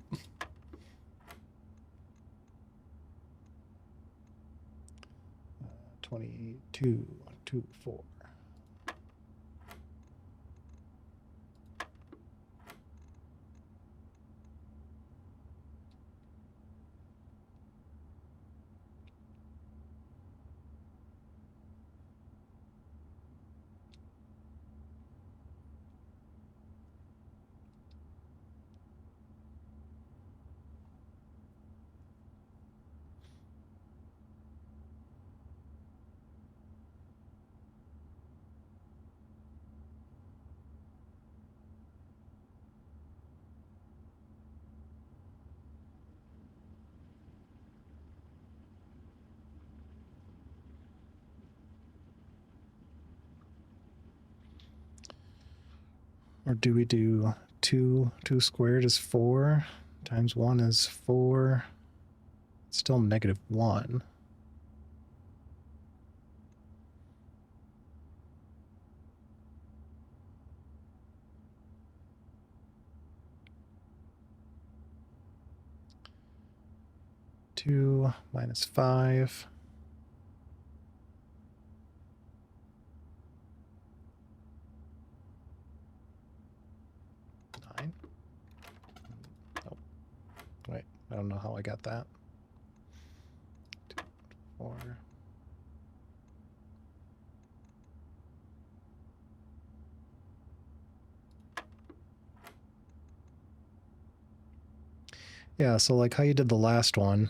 Uh, 22, 2, 4. Or do we do 2? 2 squared is 4. Times 1 is 4. It's still negative 1. Two minus 5. Nope. Wait, I don't know how I got that. 2, 4. Yeah, so like how you did the last one,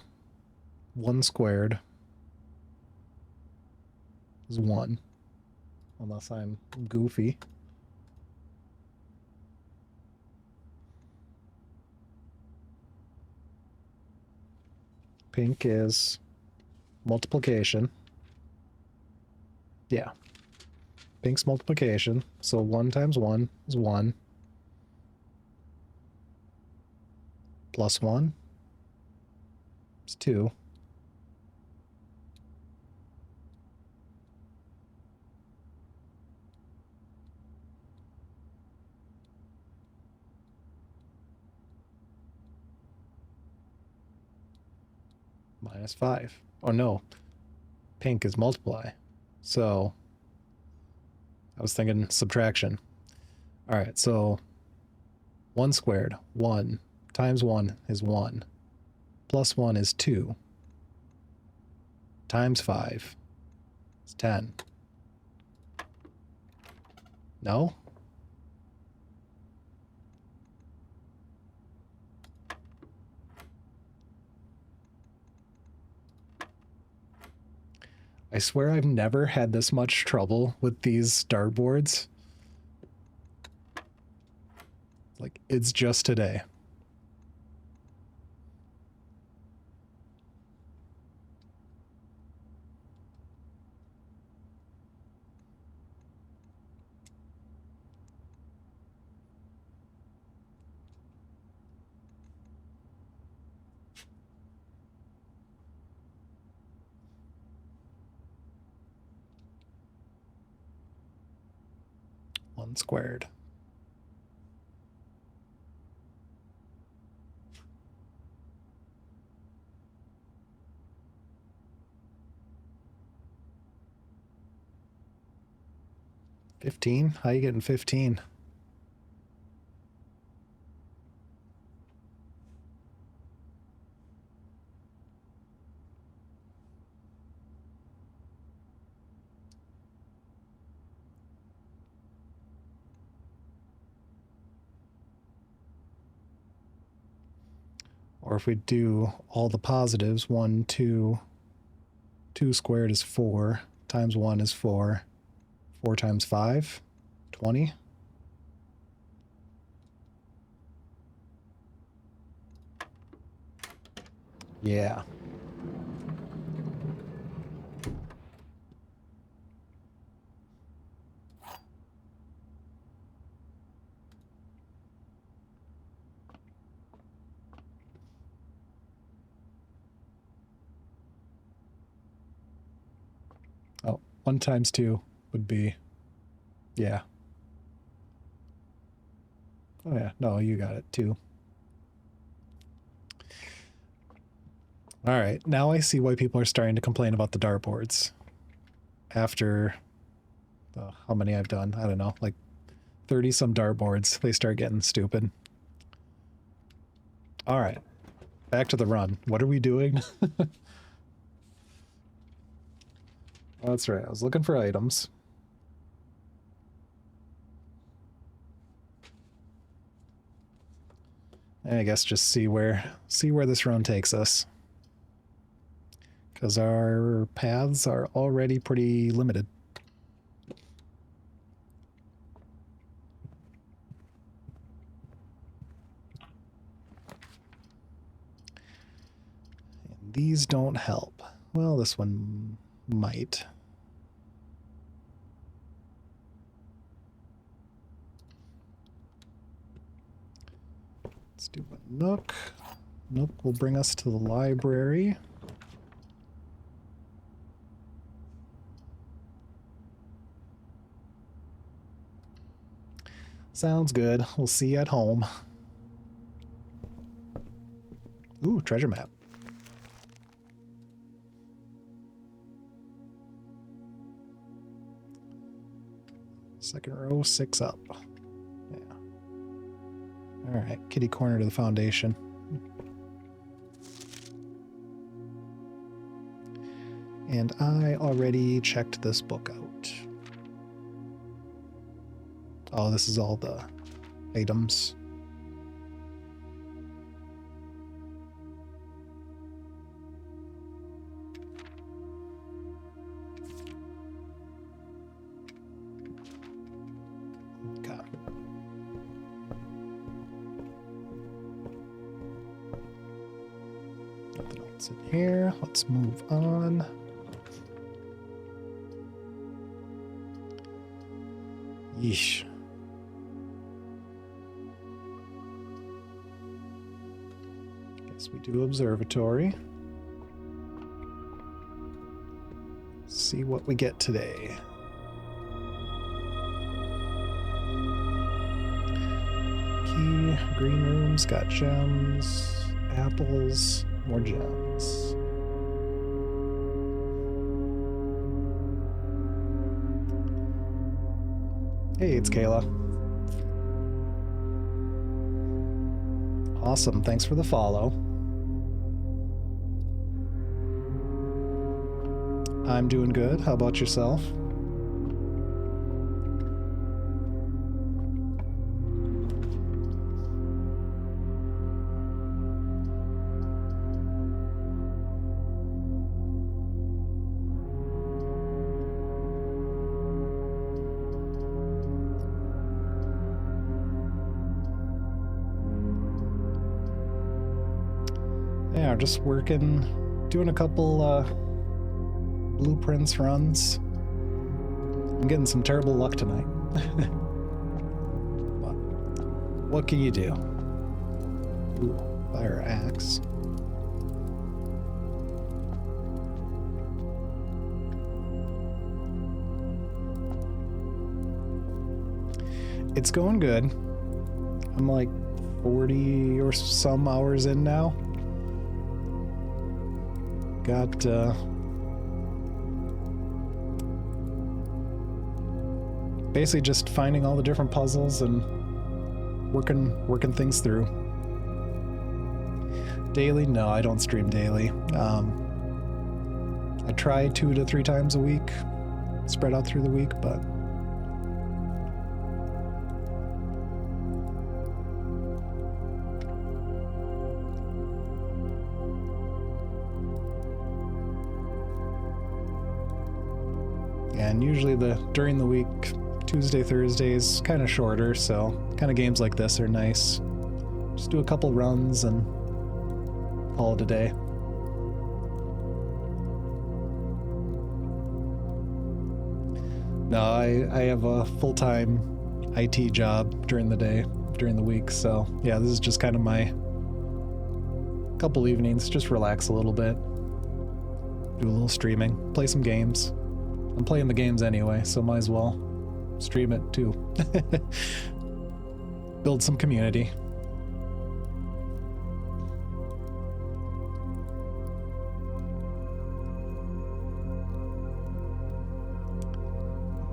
1 squared is 1. Unless I'm goofy. Pink is multiplication. Yeah. Pink's multiplication. So 1 times 1 is 1. Plus 1 is 2. Minus 5. Oh no. Pink is multiply. So I was thinking subtraction. All right, so 1 squared, 1 times 1 is 1. Plus 1 is 2. Times 5 is 10. No? I swear I've never had this much trouble with these dartboards. Like, it's just today. One squared. $15? How you getting 15? Or if we do all the positives, 1, 2, 2 squared is 4, times 1 is 4, 4 times 5, 20. Yeah. Oh, 1 times 2 would be, yeah. Oh yeah, no, you got it, 2. All right, now I see why people are starting to complain about the dartboards. After how many I've done, I don't know, like 30 some dartboards, they start getting stupid. All right, back to the run. What are we doing? Oh, that's right, I was looking for items. And I guess just see where this run takes us. Because our paths are already pretty limited. And these don't help. Well, this one might. Let's do a Nook. Nook will bring us to the library. Sounds good. We'll see you at home. Ooh, treasure map. Second row, 6 up. Yeah. All right, kitty corner to the foundation. And I already checked this book out. Oh, this is all the items. Okay. Nothing else in here. Let's move on. Yeesh. Guess we do observatory. See what we get today. Key, green rooms, got gems, apples, more gems. Hey, it's Kayla. Awesome, thanks for the follow. I'm doing good. How about yourself? Yeah, just working, doing a couple blueprints runs. I'm getting some terrible luck tonight. But what can you do? Ooh, fire axe. It's going good. I'm like 40 or some hours in now. Got basically just finding all the different puzzles and working things through. Daily? No, I don't stream daily. I try 2 to 3 times a week, spread out through the week, but again, usually during the week, Tuesday, Thursdays, kind of shorter, so kind of games like this are nice. Just do a couple runs and call it a day. No, I have a full-time IT job during the day, during the week, so yeah, this is just kind of my couple evenings, just relax a little bit, do a little streaming, play some games. I'm playing the games anyway, so might as well stream it too. Build some community.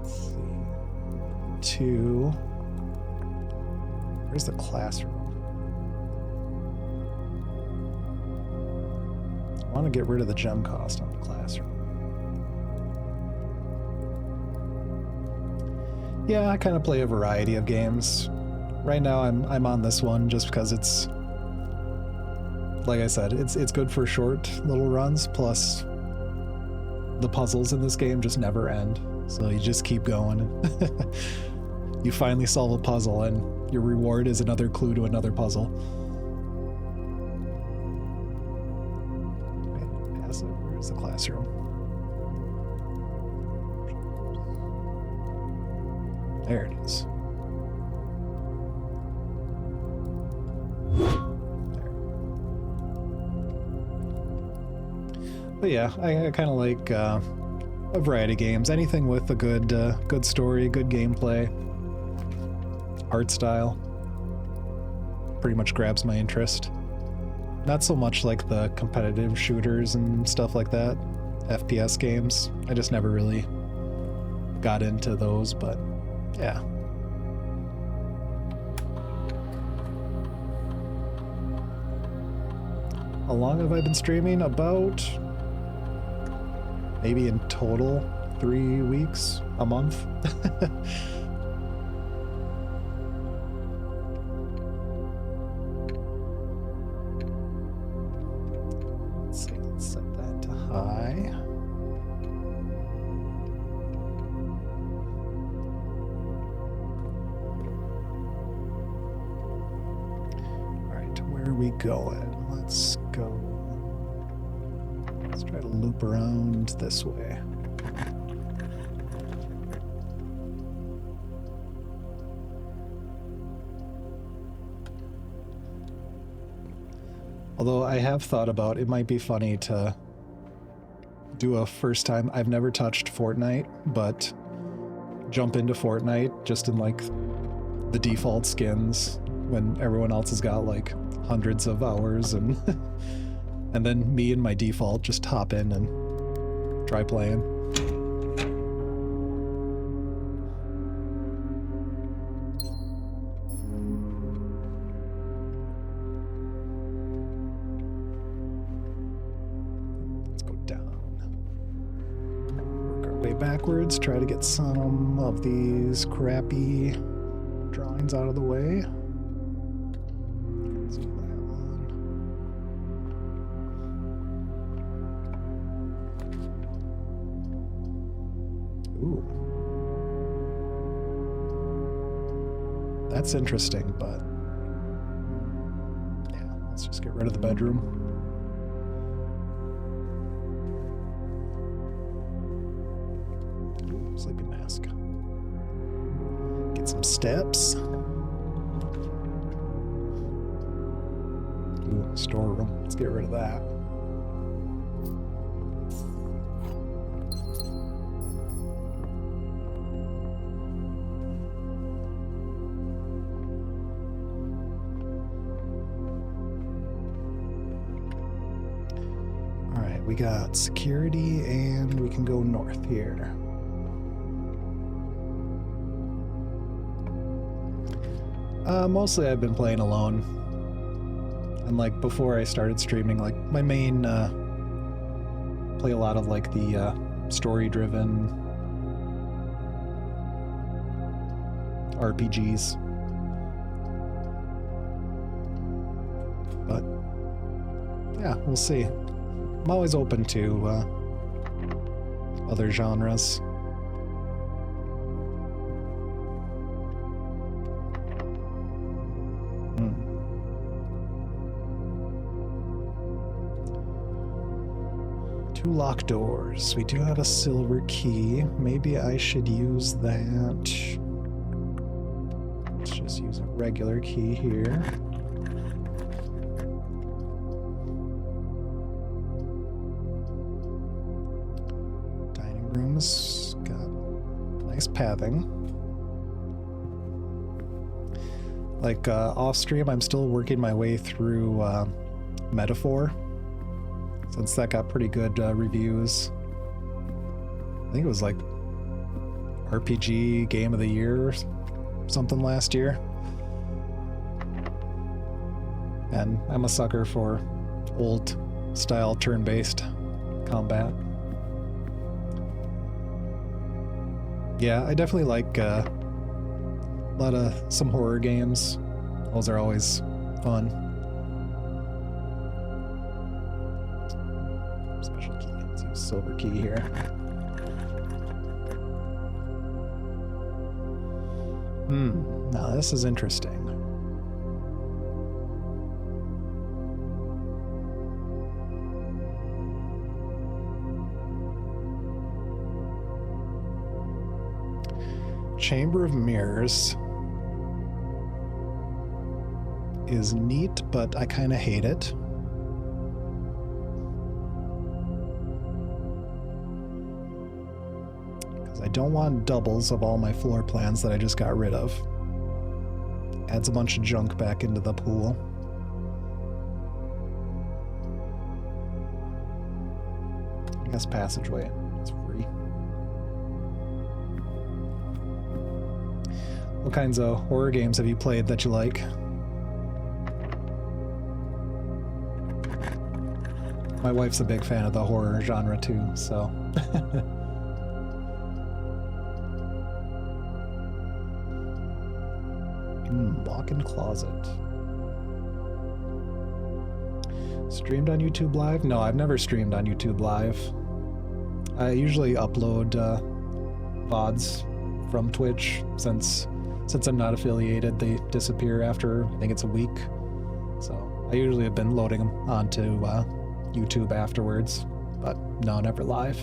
Let's see. 2. Where's the classroom? I want to get rid of the gem cost on the classroom. Yeah, I kind of play a variety of games. Right now I'm on this one just because it's, like I said, it's good for short little runs, plus the puzzles in this game just never end. So you just keep going. You finally solve a puzzle and your reward is another clue to another puzzle. Where's the classroom? There it is. There. But yeah, I kind of like a variety of games. Anything with a good story, good gameplay, art style, pretty much grabs my interest. Not so much like the competitive shooters and stuff like that, FPS games. I just never really got into those, but yeah. How long have I been streaming? About maybe in total 3 weeks, a month. Let's see, let's set that to high. Where are we going? Let's go. Let's try to loop around this way. Although I have thought about it might be funny to do a first time. I've never touched Fortnite, but jump into Fortnite just in like the default skins when everyone else has got like hundreds of hours and and then me and my default just hop in and try playing. Let's go down. Work our way backwards, try to get some of these crappy drawings out of the way. Ooh. That's interesting, but yeah, let's just get rid of the bedroom. Ooh, sleeping mask. Get some steps. Ooh, storeroom. Let's get rid of that. We got security, and we can go north here. Mostly I've been playing alone. And like before I started streaming, like my main play a lot of like the story-driven RPGs. But yeah, we'll see. I'm always open to other genres. 2 locked doors. We do have a silver key. Maybe I should use that. Let's just use a regular key here. Dining room's got nice pathing. Like off stream, I'm still working my way through Metaphor, since that got pretty good reviews. I think it was like RPG Game of the Year or something last year. And I'm a sucker for old style turn-based combat. Yeah, I definitely like a lot of some horror games. Those are always fun. Special key. Let's use silver key here. Now this is interesting. Chamber of Mirrors is neat, but I kind of hate it. Because I don't want doubles of all my floor plans that I just got rid of. Adds a bunch of junk back into the pool. I guess passageway is free. What kinds of horror games have you played that you like? My wife's a big fan of the horror genre too, so. Walk-in closet. Streamed on YouTube Live? No, I've never streamed on YouTube Live. I usually upload VODs from Twitch. Since I'm not affiliated, they disappear after, I think it's a week. So I usually have been loading them onto YouTube afterwards, but no, never live.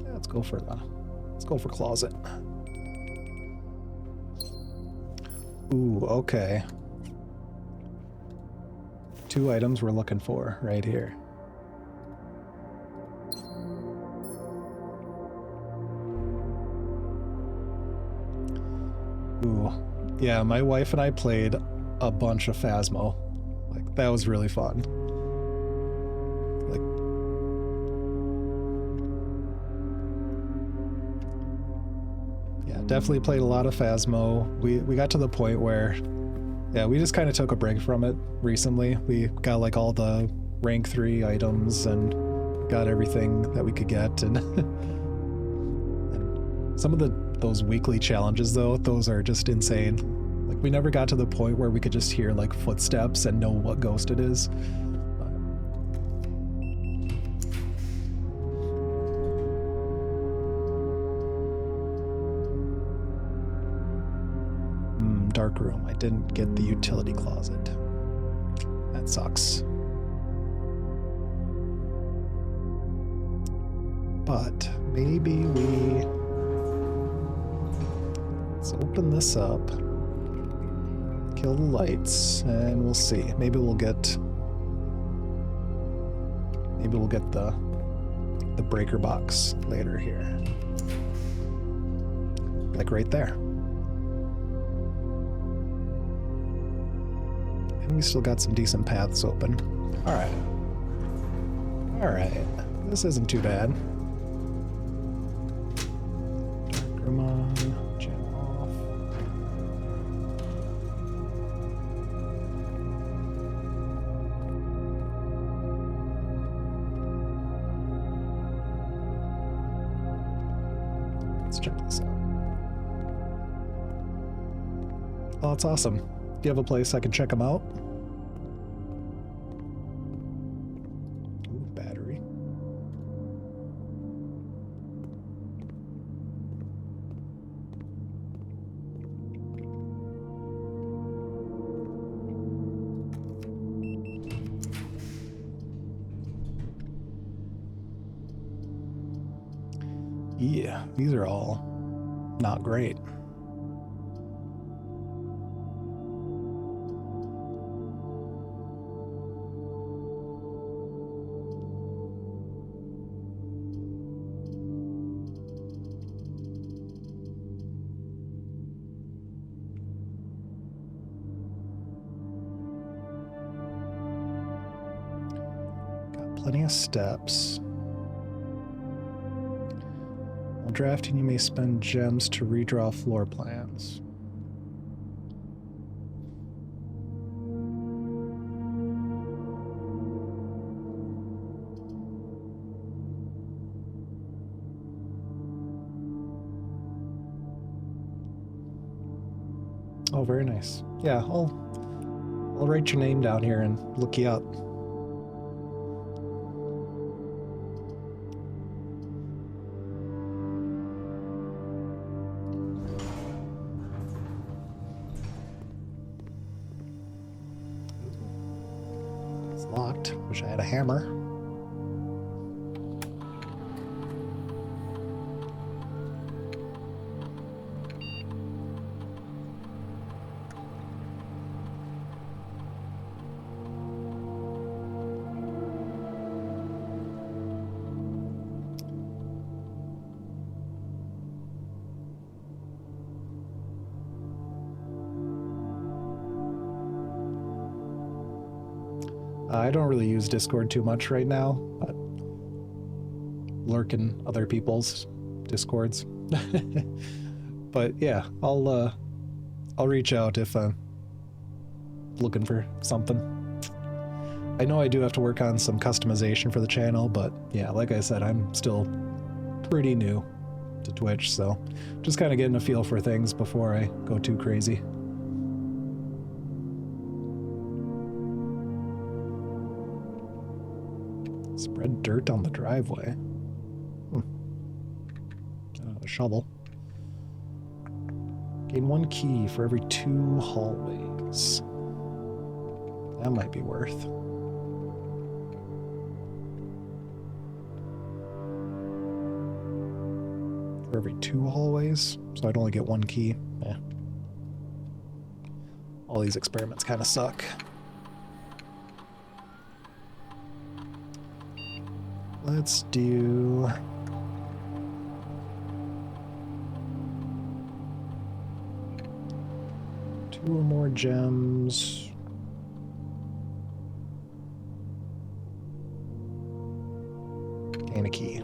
Yeah, let's go for closet. Ooh, okay. 2 items we're looking for right here. Ooh. Yeah, my wife and I played a bunch of Phasmo. Like, that was really fun. Like, yeah, definitely played a lot of Phasmo. We got to the point where, yeah, we just kind of took a break from it recently. We got like all the rank 3 items and got everything that we could get, and, and some of those weekly challenges though, those are just insane. Like, we never got to the point where we could just hear like footsteps and know what ghost it is. Dark room. I didn't get the utility closet. That sucks. But maybe let's open this up, kill the lights, and we'll see. Maybe we'll get the breaker box later here. Like right there. And we still got some decent paths open. Alright. Alright. This isn't too bad. Dark room on. Gem off. Let's check this out. Oh, that's awesome. Do you have a place I can check them out? Ooh, battery. Yeah, these are all not great. Got plenty of steps. While drafting, you may spend gems to redraw floor plans. Oh, very nice. Yeah, I'll write your name down here and look you up. It's locked. Wish I had a hammer. I don't really use Discord too much right now, but lurk in other people's Discords. But yeah, I'll reach out if I'm looking for something. I know I do have to work on some customization for the channel, but yeah, like I said, I'm still pretty new to Twitch, so just kind of getting a feel for things before I go too crazy. Spread dirt on the driveway. A shovel. Gain 1 key for every 2 hallways. That might be worth. For every 2 hallways? So I'd only get 1 key. Eh. All these experiments kind of suck. Let's do... two or more gems. And a key.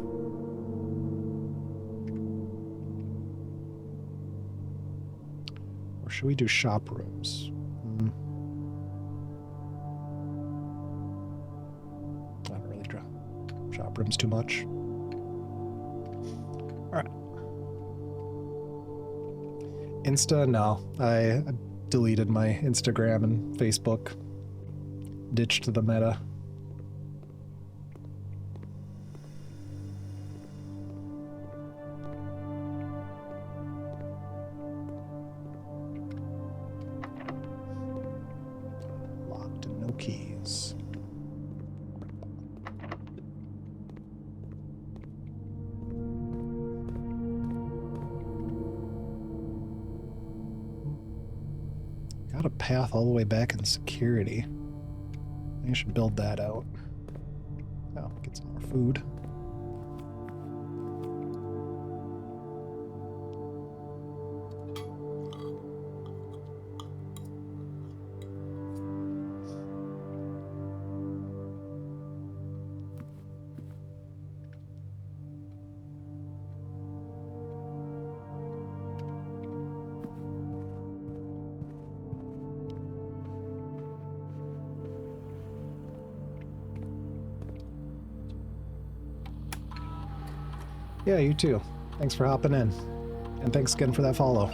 Or should we do shop rooms? I don't really draw shop rooms too much. Alright. Insta? No. I deleted my Instagram and Facebook. Ditched the meta. Locked and no keys. Got a path all the way back in security. I should build that out. Oh, get some more food. Yeah, you too. Thanks for hopping in. And thanks again for that follow.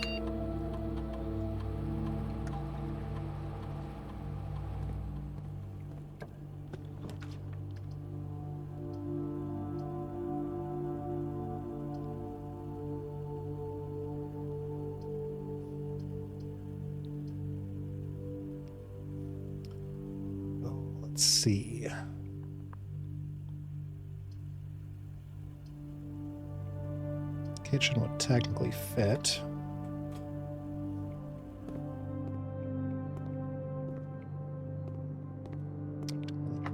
Oh, let's see. kitchen would technically fit.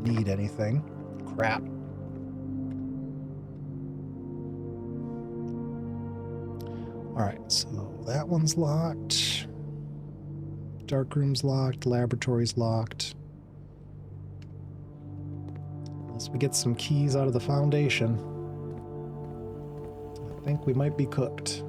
Need anything. Crap. Alright, so that one's locked. Dark room's locked. Laboratory's locked. Unless we get some keys out of the foundation, I think we might be cooked.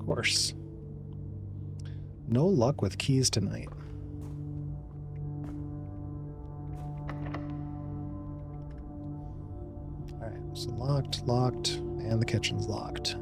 Course. No luck with keys tonight. Alright, so locked, and the kitchen's locked.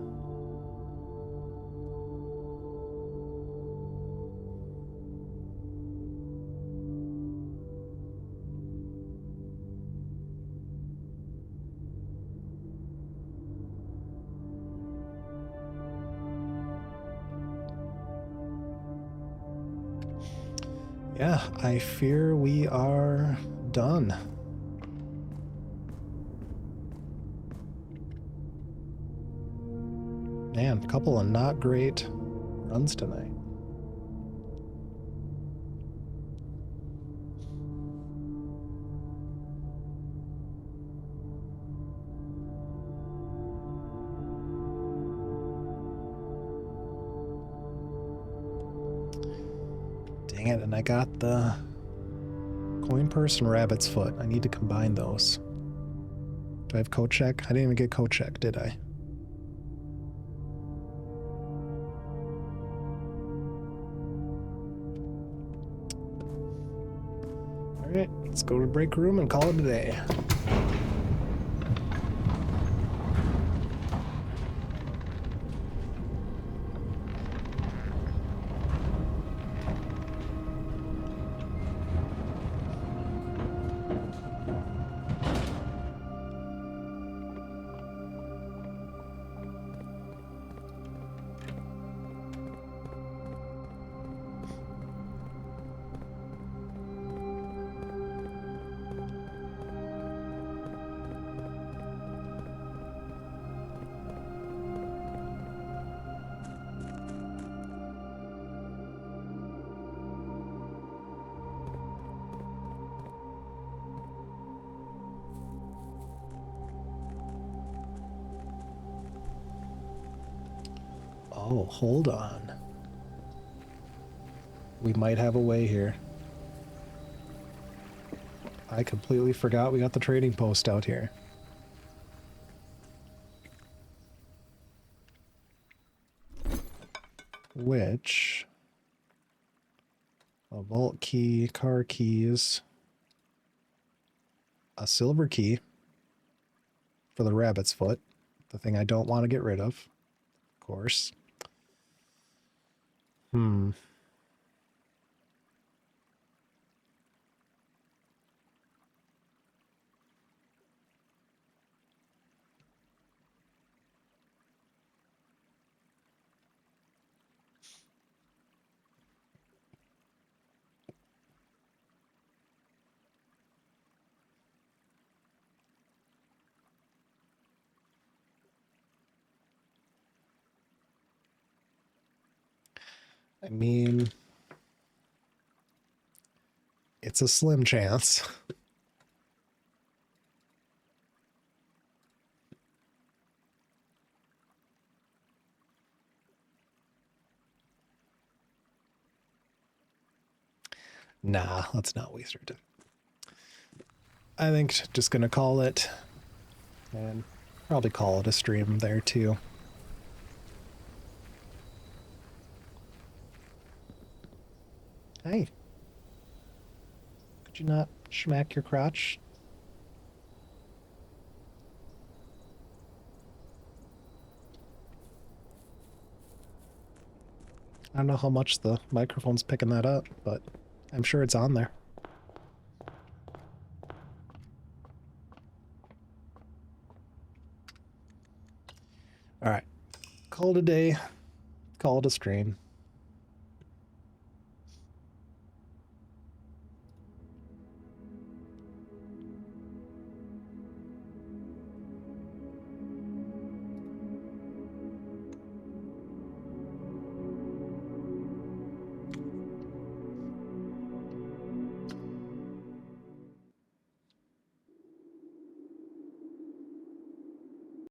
Yeah, I fear we are done. Man, a couple of not great runs tonight. Dang it, and I got the coin purse and rabbit's foot. I need to combine those. Do I have code check? I didn't even get code check, did I? Alright, let's go to the break room and call it a day. Oh, hold on. We might have a way here. I completely forgot we got the trading post out here. Which... a vault key, car keys, a silver key for the rabbit's foot, the thing I don't want to get rid of course. I mean, it's a slim chance. Nah, let's not waste our time. I think just gonna call it, and probably call it a stream there too. Hey. Could you not Smack your crotch. I don't know how much the microphone's picking that up, but I'm sure it's on there. All right. Call it a day. Call it a stream.